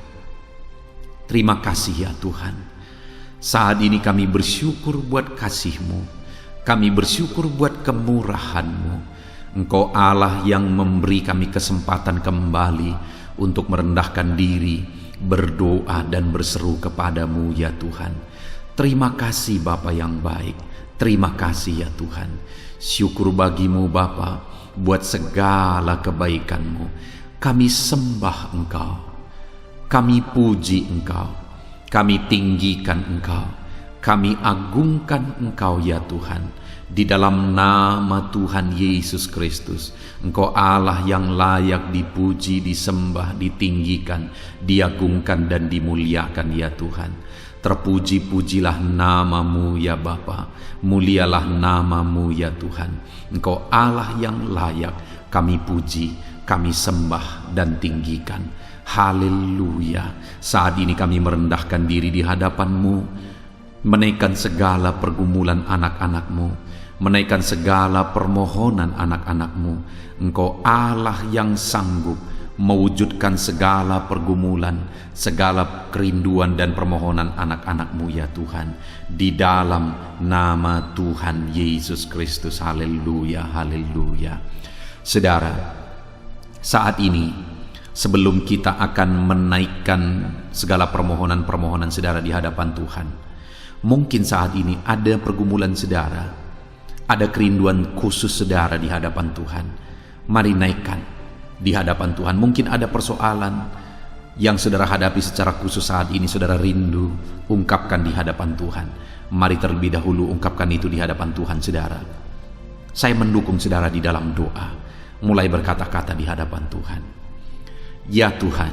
Terima kasih ya Tuhan. Saat ini kami bersyukur buat kasih-Mu. Kami bersyukur buat kemurahan-Mu. Engkau Allah yang memberi kami kesempatan kembali untuk merendahkan diri, berdoa dan berseru kepadamu ya Tuhan. Terima kasih Bapa yang baik. Terima kasih ya Tuhan. Syukur bagimu Bapa buat segala kebaikan-Mu. Kami sembah Engkau. Kami puji Engkau. Kami tinggikan Engkau, kami agungkan Engkau ya Tuhan. Di dalam nama Tuhan Yesus Kristus, Engkau Allah yang layak dipuji, disembah, ditinggikan, diagungkan dan dimuliakan ya Tuhan. Terpuji-pujilah nama-Mu ya Bapa, mulialah nama-Mu ya Tuhan. Engkau Allah yang layak kami puji, kami sembah dan tinggikan. Haleluya. Saat ini kami merendahkan diri di hadapan-Mu, menaikkan segala pergumulan anak-anak-Mu, menaikkan segala permohonan anak-anak-Mu. Engkau Allah yang sanggup mewujudkan segala pergumulan, segala kerinduan dan permohonan anak-anak-Mu ya Tuhan. Di dalam nama Tuhan Yesus Kristus. Haleluya, haleluya. Saudara, saat ini sebelum kita akan menaikkan segala permohonan-permohonan saudara di hadapan Tuhan, mungkin saat ini ada pergumulan saudara, ada kerinduan khusus saudara di hadapan Tuhan. Mari naikkan di hadapan Tuhan. Mungkin ada persoalan yang saudara hadapi secara khusus saat ini, saudara rindu, ungkapkan di hadapan Tuhan. Mari terlebih dahulu ungkapkan itu di hadapan Tuhan, saudara. Saya mendukung saudara di dalam doa, mulai berkata-kata di hadapan Tuhan. Ya Tuhan,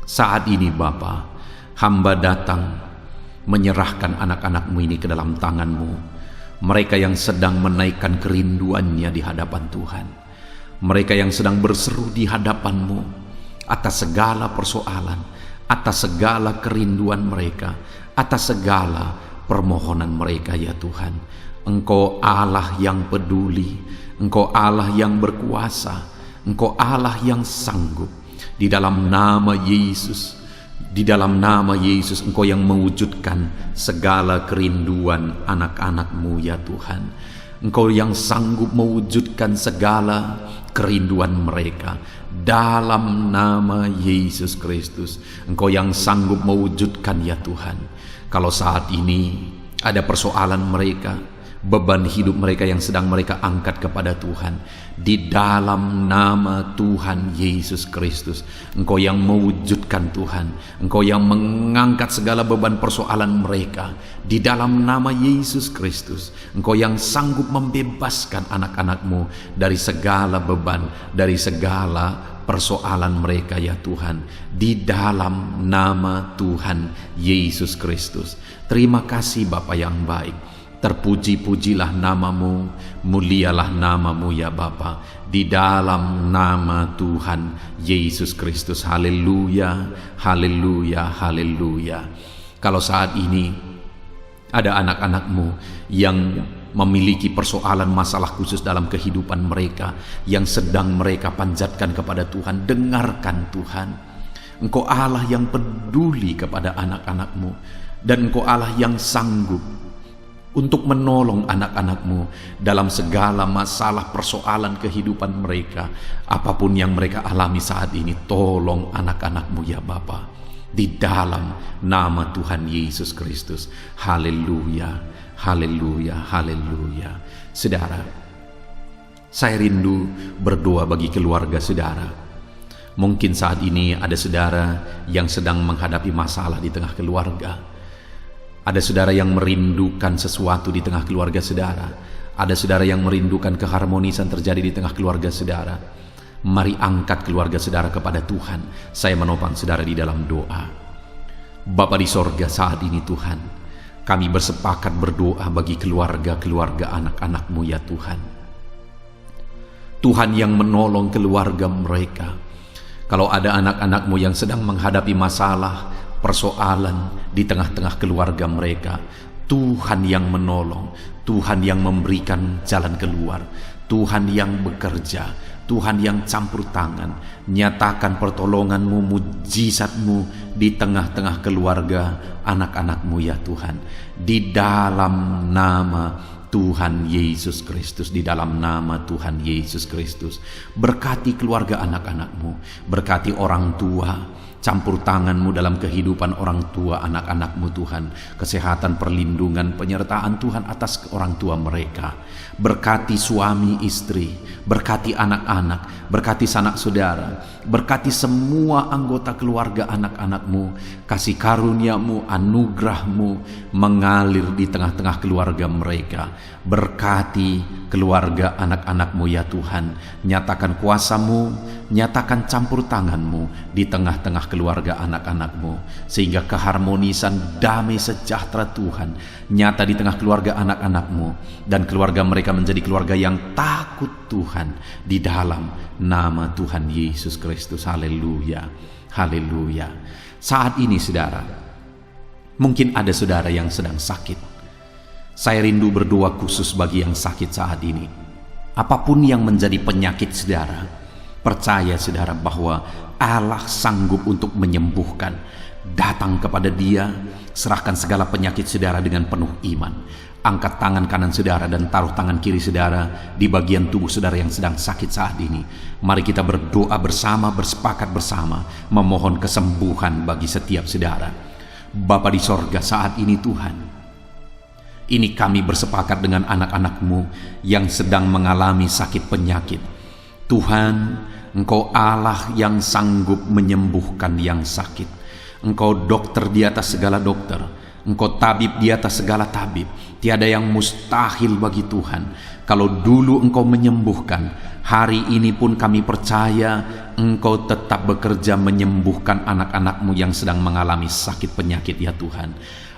saat ini Bapa, hamba datang menyerahkan anak-anak-Mu ini ke dalam tangan-Mu. Mereka yang sedang menaikkan kerinduannya di hadapan Tuhan. Mereka yang sedang berseru di hadapan-Mu atas segala persoalan, atas segala kerinduan mereka, atas segala permohonan mereka, ya Tuhan. Engkau Allah yang peduli, Engkau Allah yang berkuasa, Engkau Allah yang sanggup. Di dalam nama Yesus, di dalam nama Yesus, Engkau yang mewujudkan segala kerinduan anak-anak-Mu, ya Tuhan. Engkau yang sanggup mewujudkan segala kerinduan mereka dalam nama Yesus Kristus. Engkau yang sanggup mewujudkan, ya Tuhan. Kalau saat ini ada persoalan mereka, beban hidup mereka yang sedang mereka angkat kepada Tuhan, di dalam nama Tuhan Yesus Kristus, Engkau yang mewujudkan, Tuhan. Engkau yang mengangkat segala beban persoalan mereka di dalam nama Yesus Kristus. Engkau yang sanggup membebaskan anak-anak-Mu dari segala beban, dari segala persoalan mereka, ya Tuhan, di dalam nama Tuhan Yesus Kristus. Terima kasih Bapa yang baik. Terpuji-pujilah nama-Mu, mulialah nama-Mu, ya Bapa, di dalam nama Tuhan Yesus Kristus. Haleluya, haleluya, haleluya. Kalau saat ini ada anak-anak-Mu yang memiliki persoalan masalah khusus dalam kehidupan mereka, yang sedang mereka panjatkan kepada Tuhan, dengarkan Tuhan. Engkau Allah yang peduli kepada anak-anak-Mu, dan Engkau Allah yang sanggup untuk menolong anak-anak-Mu dalam segala masalah persoalan kehidupan mereka. Apapun yang mereka alami saat ini, tolong anak-anak-Mu, ya Bapa, di dalam nama Tuhan Yesus Kristus. Haleluya, haleluya, haleluya. Saudara, saya rindu berdoa bagi keluarga saudara. Mungkin saat ini ada saudara yang sedang menghadapi masalah di tengah keluarga. Ada saudara yang merindukan sesuatu di tengah keluarga saudara. Ada saudara yang merindukan keharmonisan terjadi di tengah keluarga saudara. Mari angkat keluarga saudara kepada Tuhan. Saya menopang saudara di dalam doa. Bapa di sorga, saat ini Tuhan, kami bersepakat berdoa bagi keluarga-keluarga anak-anak-Mu, ya Tuhan. Tuhan yang menolong keluarga mereka. Kalau ada anak-anak-Mu yang sedang menghadapi masalah, persoalan di tengah-tengah keluarga mereka, Tuhan yang menolong, Tuhan yang memberikan jalan keluar, Tuhan yang bekerja, Tuhan yang campur tangan. Nyatakan pertolongan-Mu, mujizat-Mu di tengah-tengah keluarga anak-anak-Mu, ya Tuhan, di dalam nama Tuhan Yesus Kristus, di dalam nama Tuhan Yesus Kristus. Berkati keluarga anak-anak-Mu, berkati orang tua, campur tangan-Mu dalam kehidupan orang tua anak-anak-Mu, Tuhan. Kesehatan, perlindungan, penyertaan Tuhan atas orang tua mereka. Berkati suami istri, berkati anak-anak, berkati sanak saudara, berkati semua anggota keluarga anak-anak-Mu. Kasih karunia-Mu, anugerah-Mu mengalir di tengah-tengah keluarga mereka. Berkati keluarga anak-anak-Mu, ya Tuhan. Nyatakan kuasa-Mu, nyatakan campur tangan-Mu di tengah-tengah keluarga anak-anak-Mu, sehingga keharmonisan, damai sejahtera Tuhan nyata di tengah keluarga anak-anak-Mu, dan keluarga mereka menjadi keluarga yang takut Tuhan, di dalam nama Tuhan Yesus Kristus. Haleluya, haleluya. Saat ini saudara, mungkin ada saudara yang sedang sakit. Saya rindu berdoa khusus bagi yang sakit saat ini. Apapun yang menjadi penyakit saudara, percaya saudara bahwa Allah sanggup untuk menyembuhkan. Datang kepada Dia, serahkan segala penyakit saudara dengan penuh iman. Angkat tangan kanan saudara dan taruh tangan kiri saudara di bagian tubuh saudara yang sedang sakit saat ini. Mari kita berdoa bersama, bersepakat bersama, memohon kesembuhan bagi setiap saudara. Bapa di sorga, saat ini Tuhan, ini kami bersepakat dengan anak-anak-Mu yang sedang mengalami sakit penyakit. Tuhan, Engkau Allah yang sanggup menyembuhkan yang sakit. Engkau dokter di atas segala dokter, Engkau tabib di atas segala tabib. Tiada yang mustahil bagi Tuhan. Kalau dulu Engkau menyembuhkan, hari ini pun kami percaya Engkau tetap bekerja menyembuhkan anak-anak-Mu yang sedang mengalami sakit penyakit ya Tuhan.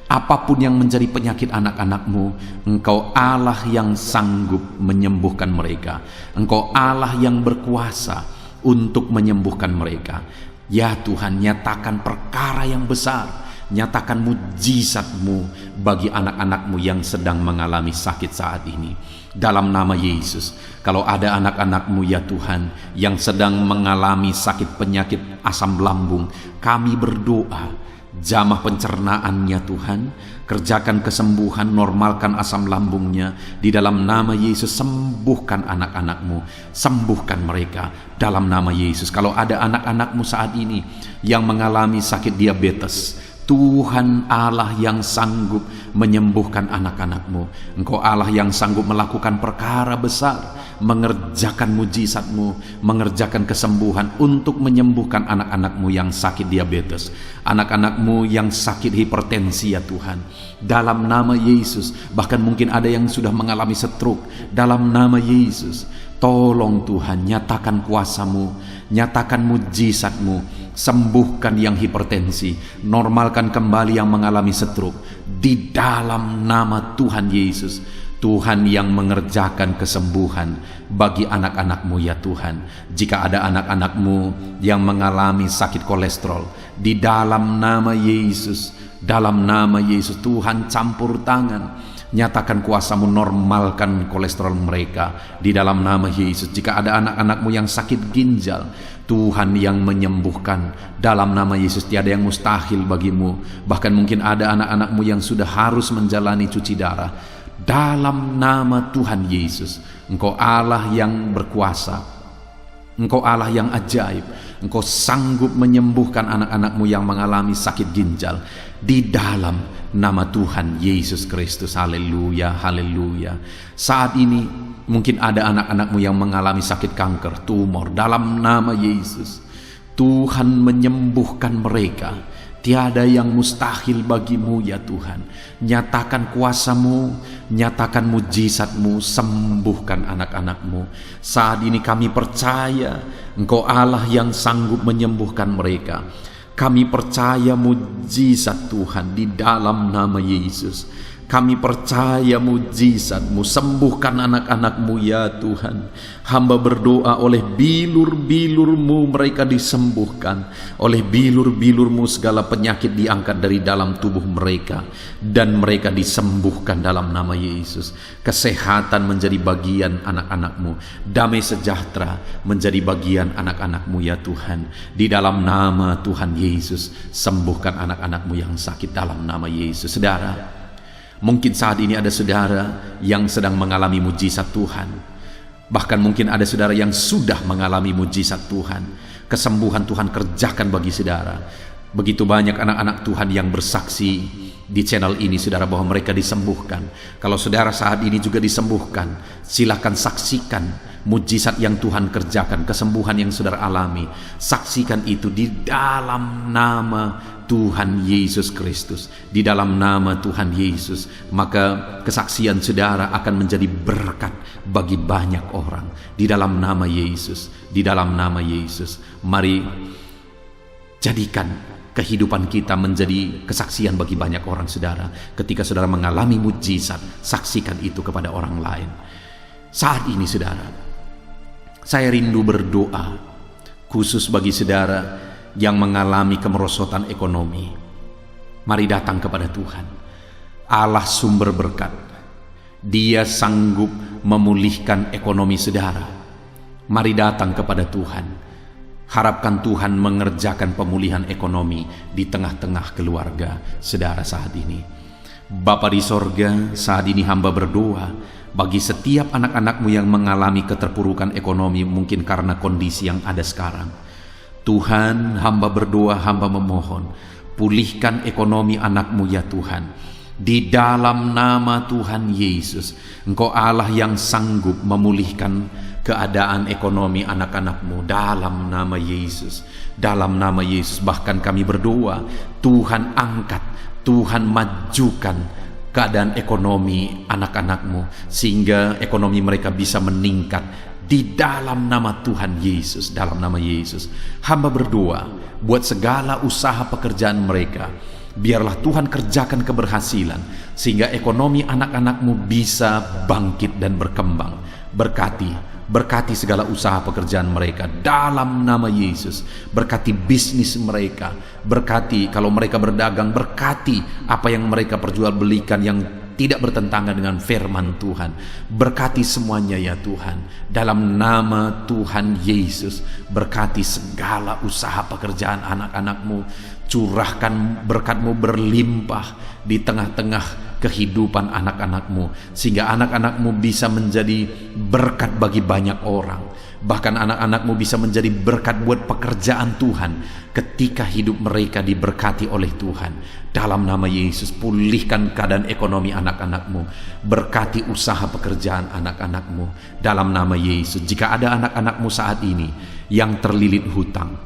Apapun yang menjadi penyakit anak-anak-Mu, Engkau Allah yang sanggup menyembuhkan mereka. Engkau Allah yang berkuasa untuk menyembuhkan mereka. Ya Tuhan, nyatakan perkara yang besar, nyatakan mujizat-Mu bagi anak-anak-Mu yang sedang mengalami sakit saat ini. Dalam nama Yesus, kalau ada anak-anak-Mu ya Tuhan yang sedang mengalami sakit penyakit asam lambung, kami berdoa, jamah pencernaannya Tuhan, kerjakan kesembuhan, normalkan asam lambungnya. Di dalam nama Yesus, sembuhkan anak-anak-Mu, sembuhkan mereka dalam nama Yesus. Kalau ada anak-anak-Mu saat ini yang mengalami sakit diabetes, Tuhan Allah yang sanggup menyembuhkan anak-anak-Mu. Engkau Allah yang sanggup melakukan perkara besar, mengerjakan mujizat-Mu, mengerjakan kesembuhan untuk menyembuhkan anak-anak-Mu yang sakit diabetes, anak-anak-Mu yang sakit hipertensi ya Tuhan. Dalam nama Yesus, bahkan mungkin ada yang sudah mengalami stroke. Dalam nama Yesus, tolong Tuhan, nyatakan kuasa-Mu, nyatakan mujizat-Mu, sembuhkan yang hipertensi, normalkan kembali yang mengalami stroke. Di dalam nama Tuhan Yesus, Tuhan yang mengerjakan kesembuhan bagi anak-anak-Mu ya Tuhan. Jika ada anak-anak-Mu yang mengalami sakit kolesterol, di dalam nama Yesus, dalam nama Yesus, Tuhan campur tangan, nyatakan kuasa-Mu, normalkan kolesterol mereka di dalam nama Yesus. Jika ada anak-anak-Mu yang sakit ginjal, Tuhan yang menyembuhkan dalam nama Yesus. Tiada yang mustahil bagi-Mu. Bahkan mungkin ada anak-anak-Mu yang sudah harus menjalani cuci darah. Dalam nama Tuhan Yesus, Engkau Allah yang berkuasa, Engkau Allah yang ajaib. Engkau sanggup menyembuhkan anak-anak-Mu yang mengalami sakit ginjal di dalam nama Tuhan Yesus Kristus. Haleluya, haleluya. Saat ini mungkin ada anak-anak-Mu yang mengalami sakit kanker, tumor. Dalam nama Yesus, Tuhan menyembuhkan mereka. Tiada yang mustahil bagi-Mu ya Tuhan. Nyatakan kuasa-Mu, nyatakan mujizat-Mu, sembuhkan anak-anak-Mu. Saat ini kami percaya Engkau Allah yang sanggup menyembuhkan mereka. Kami percaya mujizat Tuhan di dalam nama Yesus. Kami percaya mujizat-Mu, sembuhkan anak-anak-Mu ya Tuhan. Hamba berdoa oleh bilur-bilur-Mu mereka disembuhkan. Oleh bilur-bilur-Mu segala penyakit diangkat dari dalam tubuh mereka, dan mereka disembuhkan dalam nama Yesus. Kesehatan menjadi bagian anak-anak-Mu, damai sejahtera menjadi bagian anak-anak-Mu ya Tuhan. Di dalam nama Tuhan Yesus, sembuhkan anak-anak-Mu yang sakit dalam nama Yesus. Saudara, mungkin saat ini ada saudara yang sedang mengalami mujizat Tuhan. Bahkan mungkin ada saudara yang sudah mengalami mujizat Tuhan. Kesembuhan Tuhan kerjakan bagi saudara. Begitu banyak anak-anak Tuhan yang bersaksi di channel ini, saudara, bahwa mereka disembuhkan. Kalau saudara saat ini juga disembuhkan, silakan saksikan mujizat yang Tuhan kerjakan, kesembuhan yang saudara alami. Saksikan itu di dalam nama Tuhan Yesus Kristus. Di dalam nama Tuhan Yesus, maka kesaksian saudara akan menjadi berkat bagi banyak orang. Di dalam nama Yesus, di dalam nama Yesus. Mari jadikan kehidupan kita menjadi kesaksian bagi banyak orang, saudara. Ketika saudara mengalami mujizat, saksikan itu kepada orang lain. Saat ini, saudara, saya rindu berdoa khusus bagi saudara yang mengalami kemerosotan ekonomi. Mari datang kepada Tuhan, Allah sumber berkat. Dia sanggup memulihkan ekonomi saudara. Mari datang kepada Tuhan. Harapkan Tuhan mengerjakan pemulihan ekonomi di tengah-tengah keluarga saudara saat ini. Bapa di sorga, saat ini hamba berdoa bagi setiap anak-anak-Mu yang mengalami keterpurukan ekonomi, mungkin karena kondisi yang ada sekarang. Tuhan, hamba berdoa, hamba memohon, pulihkan ekonomi anak-Mu ya Tuhan. Di dalam nama Tuhan Yesus, Engkau Allah yang sanggup memulihkan keadaan ekonomi anak-anak-Mu dalam nama Yesus. Dalam nama Yesus, bahkan kami berdoa, Tuhan angkat, Tuhan majukan keadaan ekonomi anak-anak-Mu, sehingga ekonomi mereka bisa meningkat di dalam nama Tuhan Yesus. Dalam nama Yesus, hamba berdoa buat segala usaha pekerjaan mereka, biarlah Tuhan kerjakan keberhasilan, sehingga ekonomi anak-anak-Mu bisa bangkit dan berkembang. Berkati segala usaha pekerjaan mereka dalam nama Yesus. Berkati bisnis mereka, berkati kalau mereka berdagang, berkati apa yang mereka perjualbelikan yang tidak bertentangan dengan firman Tuhan. Berkati semuanya ya Tuhan, dalam nama Tuhan Yesus. Berkati segala usaha pekerjaan anak-anak-Mu, curahkan berkat-Mu berlimpah di tengah-tengah kehidupan anak-anak-Mu, sehingga anak-anak-Mu bisa menjadi berkat bagi banyak orang. Bahkan anak-anak-Mu bisa menjadi berkat buat pekerjaan Tuhan ketika hidup mereka diberkati oleh Tuhan. Dalam nama Yesus, pulihkan keadaan ekonomi anak-anak-Mu, berkati usaha pekerjaan anak-anak-Mu dalam nama Yesus. Jika ada anak-anak-Mu saat ini yang terlilit hutang,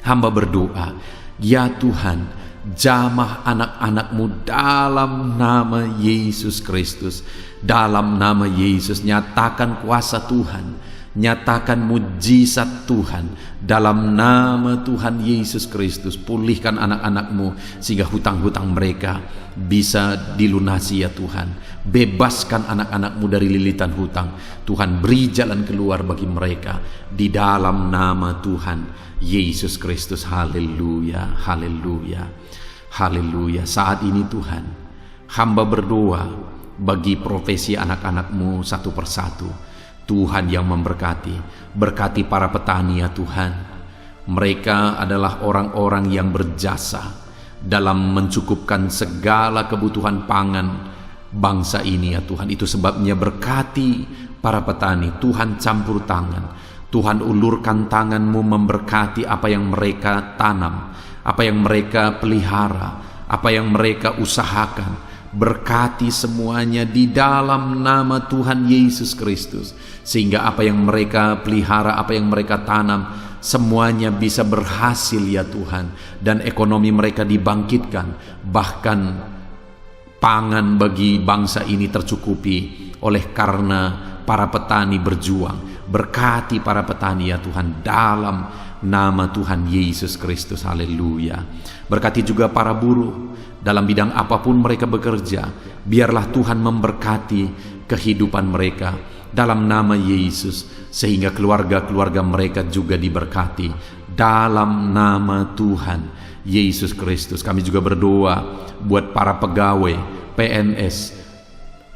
hamba berdoa, ya Tuhan, jamah anak-anak-Mu dalam nama Yesus Kristus. Dalam nama Yesus, nyatakan kuasa Tuhan, nyatakan mujizat Tuhan dalam nama Tuhan Yesus Kristus. Pulihkan anak-anak-Mu sehingga hutang-hutang mereka bisa dilunasi ya Tuhan. Bebaskan anak-anak-Mu dari lilitan hutang. Tuhan, beri jalan keluar bagi mereka di dalam nama Tuhan Yesus Kristus. Haleluya, haleluya, haleluya. Saat ini Tuhan, hamba berdoa bagi profesi anak-anak-Mu satu persatu. Tuhan yang memberkati, berkati para petani ya Tuhan. Mereka adalah orang-orang yang berjasa dalam mencukupkan segala kebutuhan pangan bangsa ini ya Tuhan. Itu sebabnya berkati para petani. Tuhan campur tangan, Tuhan ulurkan tangan-Mu memberkati apa yang mereka tanam, apa yang mereka pelihara, apa yang mereka usahakan. Berkati semuanya di dalam nama Tuhan Yesus Kristus, sehingga apa yang mereka pelihara, apa yang mereka tanam, semuanya bisa berhasil ya Tuhan, dan ekonomi mereka dibangkitkan. Bahkan pangan bagi bangsa ini tercukupi oleh karena para petani berjuang. Berkati para petani ya Tuhan dalam nama Tuhan Yesus Kristus. Haleluya. Berkati juga para buruh dalam bidang apapun mereka bekerja. Biarlah Tuhan memberkati kehidupan mereka dalam nama Yesus, sehingga keluarga-keluarga mereka juga diberkati dalam nama Tuhan Yesus Kristus. Kami juga berdoa buat para pegawai PNS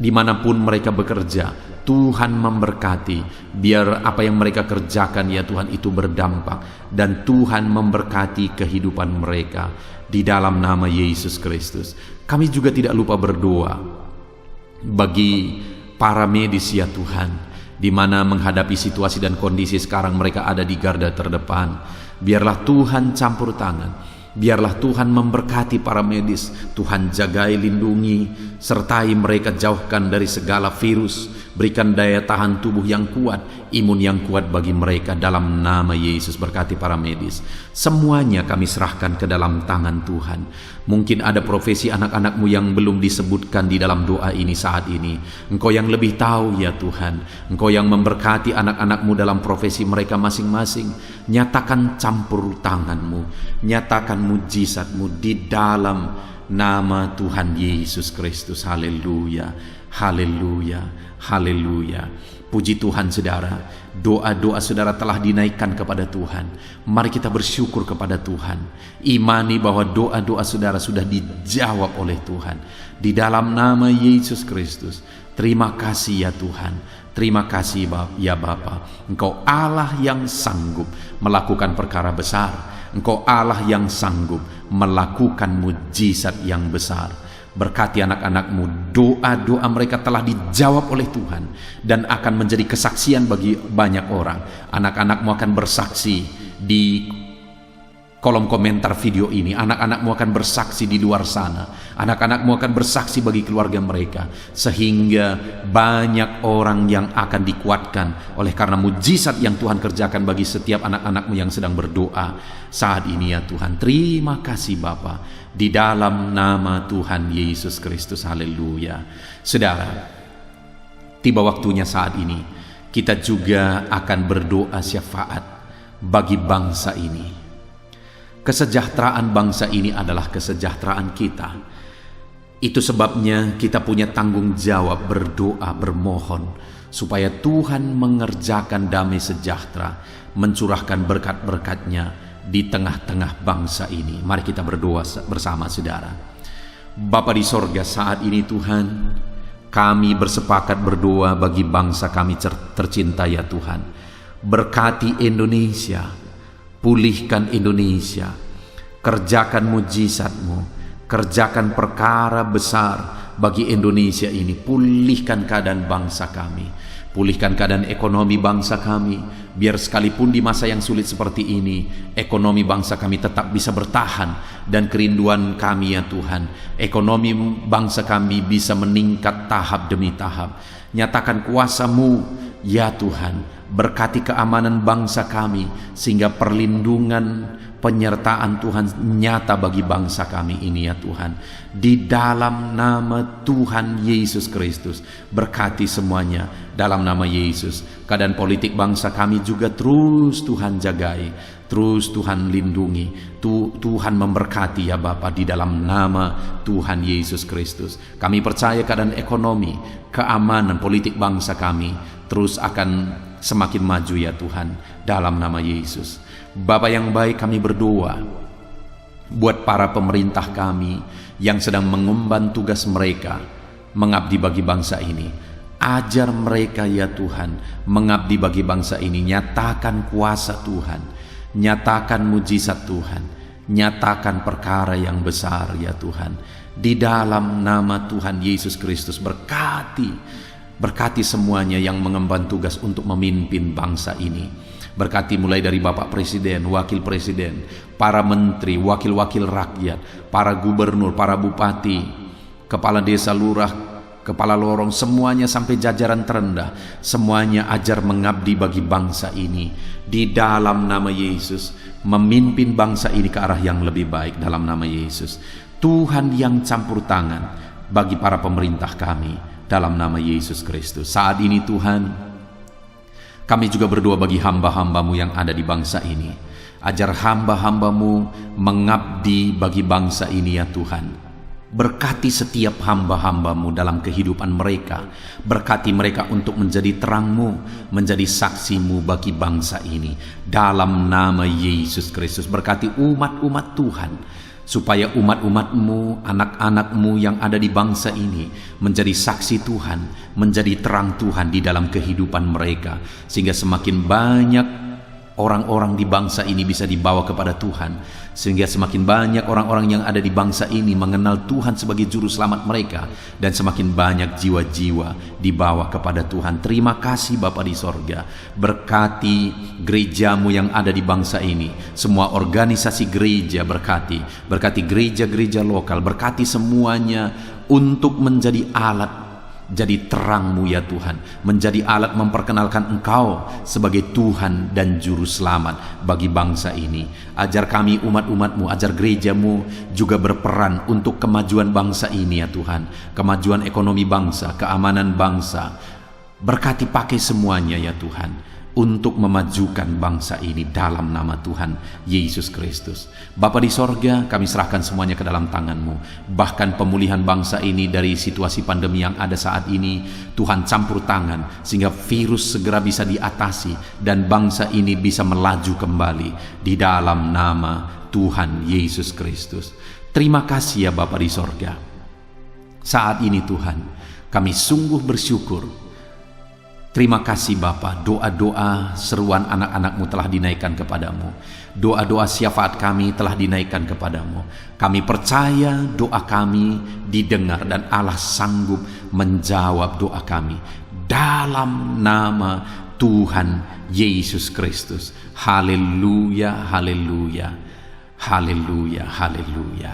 dimanapun mereka bekerja. Tuhan memberkati, biar apa yang mereka kerjakan ya Tuhan itu berdampak, dan Tuhan memberkati kehidupan mereka di dalam nama Yesus Kristus. Kami juga tidak lupa berdoa bagi para medis ya Tuhan, di mana menghadapi situasi dan kondisi sekarang mereka ada di garda terdepan. Biarlah Tuhan campur tangan, biarlah Tuhan memberkati para medis. Tuhan jagai, lindungi, sertai mereka, jauhkan dari segala virus. Berikan daya tahan tubuh yang kuat, imun yang kuat bagi mereka dalam nama Yesus. Berkati para medis. Semuanya kami serahkan ke dalam tangan Tuhan. Mungkin ada profesi anak-anak-Mu yang belum disebutkan di dalam doa ini saat ini. Engkau yang lebih tahu ya Tuhan. Engkau yang memberkati anak-anak-Mu dalam profesi mereka masing-masing. Nyatakan campur tangan-Mu, nyatakan mujizat-Mu di dalam nama Tuhan Yesus Kristus. Haleluya, haleluya, haleluya. Puji Tuhan saudara, doa-doa saudara telah dinaikkan kepada Tuhan. Mari kita bersyukur kepada Tuhan. Imani bahwa doa-doa saudara sudah dijawab oleh Tuhan. Di dalam nama Yesus Kristus. Terima kasih ya Tuhan. Terima kasih ya Bapa. Engkau Allah yang sanggup melakukan perkara besar. Engkau Allah yang sanggup melakukan mujizat yang besar. Berkati anak-anak-Mu, doa-doa mereka telah dijawab oleh Tuhan dan akan menjadi kesaksian bagi banyak orang. Anak-anak-Mu akan bersaksi di kolom komentar video ini. Anak-anakmu akan bersaksi di luar sana. Anak-anakmu akan bersaksi bagi keluarga mereka. Sehingga banyak orang yang akan dikuatkan oleh karena mujizat yang Tuhan kerjakan bagi setiap anak-anakmu yang sedang berdoa saat ini ya Tuhan. Terima kasih Bapa, di dalam nama Tuhan Yesus Kristus. Haleluya. Saudara, tiba waktunya saat ini kita juga akan berdoa syafaat bagi bangsa ini. Kesejahteraan bangsa ini adalah kesejahteraan kita. Itu sebabnya kita punya tanggung jawab berdoa, bermohon supaya Tuhan mengerjakan damai sejahtera, mencurahkan berkat-berkat-Nya di tengah-tengah bangsa ini. Mari kita berdoa bersama saudara. Bapa di sorga, saat ini Tuhan, kami bersepakat berdoa bagi bangsa kami tercinta ya Tuhan. Berkati Indonesia, pulihkan Indonesia, kerjakan mujizat-Mu, kerjakan perkara besar bagi Indonesia ini. Pulihkan keadaan bangsa kami, pulihkan keadaan ekonomi bangsa kami, biar sekalipun di masa yang sulit seperti ini, ekonomi bangsa kami tetap bisa bertahan. Dan kerinduan kami ya Tuhan, ekonomi bangsa kami bisa meningkat tahap demi tahap. Nyatakan kuasa-Mu ya Tuhan, berkati keamanan bangsa kami, sehingga perlindungan, penyertaan Tuhan nyata bagi bangsa kami ini ya Tuhan. Di dalam nama Tuhan Yesus Kristus, berkati semuanya dalam nama Yesus. Keadaan politik bangsa kami juga terus Tuhan jagai, terus Tuhan lindungi, Tuhan memberkati ya Bapa, di dalam nama Tuhan Yesus Kristus. Kami percaya keadaan ekonomi, keamanan politik bangsa kami terus akan semakin maju ya Tuhan, dalam nama Yesus. Bapa yang baik, kami berdoa buat para pemerintah kami yang sedang mengemban tugas mereka mengabdi bagi bangsa ini. Ajar mereka ya Tuhan mengabdi bagi bangsa ini. Nyatakan kuasa Tuhan, nyatakan mujizat Tuhan, nyatakan perkara yang besar ya Tuhan. Di dalam nama Tuhan Yesus Kristus, berkati semuanya yang mengemban tugas untuk memimpin bangsa ini. Berkati mulai dari Bapak Presiden, Wakil Presiden, para menteri, wakil-wakil rakyat, para gubernur, para bupati, kepala desa, lurah, kepala lorong, semuanya sampai jajaran terendah. Semuanya ajar mengabdi bagi bangsa ini. Di dalam nama Yesus, memimpin bangsa ini ke arah yang lebih baik dalam nama Yesus. Tuhan yang campur tangan bagi para pemerintah kami dalam nama Yesus Kristus. Saat ini Tuhan, kami juga berdoa bagi hamba-hamba-Mu yang ada di bangsa ini. Ajar hamba-hamba-Mu mengabdi bagi bangsa ini ya Tuhan. Berkati setiap hamba-hamba-Mu dalam kehidupan mereka. Berkati mereka untuk menjadi terang-Mu, menjadi saksi-Mu bagi bangsa ini. Dalam nama Yesus Kristus, berkati umat-umat Tuhan, supaya umat-umat-Mu, anak-anak-Mu yang ada di bangsa ini menjadi saksi Tuhan, menjadi terang Tuhan di dalam kehidupan mereka, sehingga semakin banyak orang-orang di bangsa ini bisa dibawa kepada Tuhan, sehingga semakin banyak orang-orang yang ada di bangsa ini mengenal Tuhan sebagai juru selamat mereka, dan semakin banyak jiwa-jiwa dibawa kepada Tuhan. Terima kasih Bapa di sorga. Berkati gereja-Mu yang ada di bangsa ini, semua organisasi gereja berkati gereja-gereja lokal, berkati semuanya untuk menjadi alat, jadi terang-Mu ya Tuhan, menjadi alat memperkenalkan Engkau sebagai Tuhan dan Juru Selamat bagi bangsa ini. Ajar kami umat-umat-Mu, ajar gereja-Mu juga berperan untuk kemajuan bangsa ini ya Tuhan, kemajuan ekonomi bangsa, keamanan bangsa. Berkati pakai semuanya ya Tuhan, untuk memajukan bangsa ini dalam nama Tuhan Yesus Kristus. Bapa di sorga, kami serahkan semuanya ke dalam tangan-Mu. Bahkan pemulihan bangsa ini dari situasi pandemi yang ada saat ini, Tuhan campur tangan sehingga virus segera bisa diatasi dan bangsa ini bisa melaju kembali di dalam nama Tuhan Yesus Kristus. Terima kasih ya Bapa di sorga. Saat ini Tuhan, kami sungguh bersyukur. Terima kasih Bapa, doa-doa seruan anak-anak-Mu telah dinaikkan kepadamu. Doa-doa syafaat kami telah dinaikkan kepadamu. Kami percaya doa kami didengar dan Allah sanggup menjawab doa kami. Dalam nama Tuhan Yesus Kristus. Haleluya, haleluya, Haleluya, haleluya.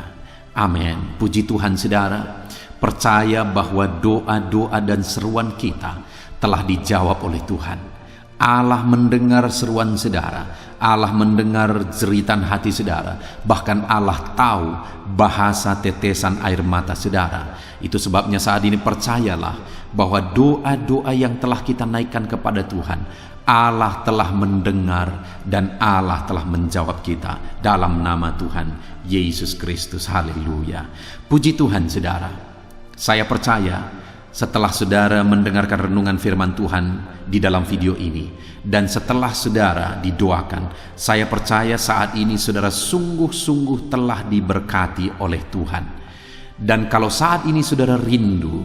Amin. Puji Tuhan saudara, percaya bahwa doa-doa dan seruan kita telah dijawab oleh Tuhan. Allah mendengar seruan saudara, Allah mendengar jeritan hati saudara, bahkan Allah tahu bahasa tetesan air mata saudara. Itu sebabnya saat ini percayalah bahwa doa-doa yang telah kita naikkan kepada Tuhan, Allah telah mendengar dan Allah telah menjawab kita dalam nama Tuhan Yesus Kristus. Haleluya. Puji Tuhan saudara. Saya percaya setelah saudara mendengarkan renungan firman Tuhan di dalam video ini, dan setelah saudara didoakan, saya percaya saat ini saudara sungguh-sungguh telah diberkati oleh Tuhan. Dan kalau saat ini saudara rindu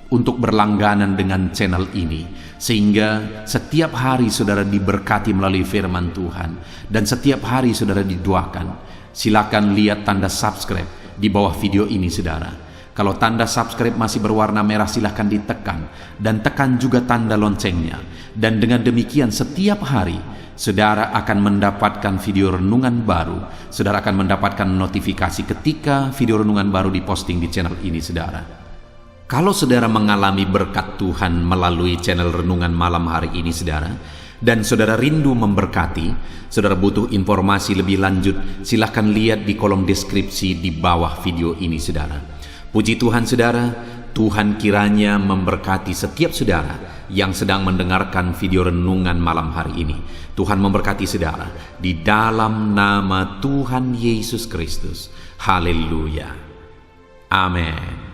untuk berlangganan dengan channel ini, sehingga setiap hari saudara diberkati melalui firman Tuhan, dan setiap hari saudara didoakan, silakan lihat tanda subscribe di bawah video ini saudara. Kalau tanda subscribe masih berwarna merah, silahkan ditekan, dan tekan juga tanda loncengnya. Dan dengan demikian setiap hari saudara akan mendapatkan video renungan baru. Saudara akan mendapatkan notifikasi ketika video renungan baru diposting di channel ini saudara. Kalau saudara mengalami berkat Tuhan melalui channel renungan malam hari ini saudara, dan saudara rindu memberkati, saudara butuh informasi lebih lanjut, silahkan lihat di kolom deskripsi di bawah video ini saudara. Puji Tuhan saudara, Tuhan kiranya memberkati setiap saudara yang sedang mendengarkan video renungan malam hari ini. Tuhan memberkati saudara di dalam nama Tuhan Yesus Kristus. Haleluya. Amin.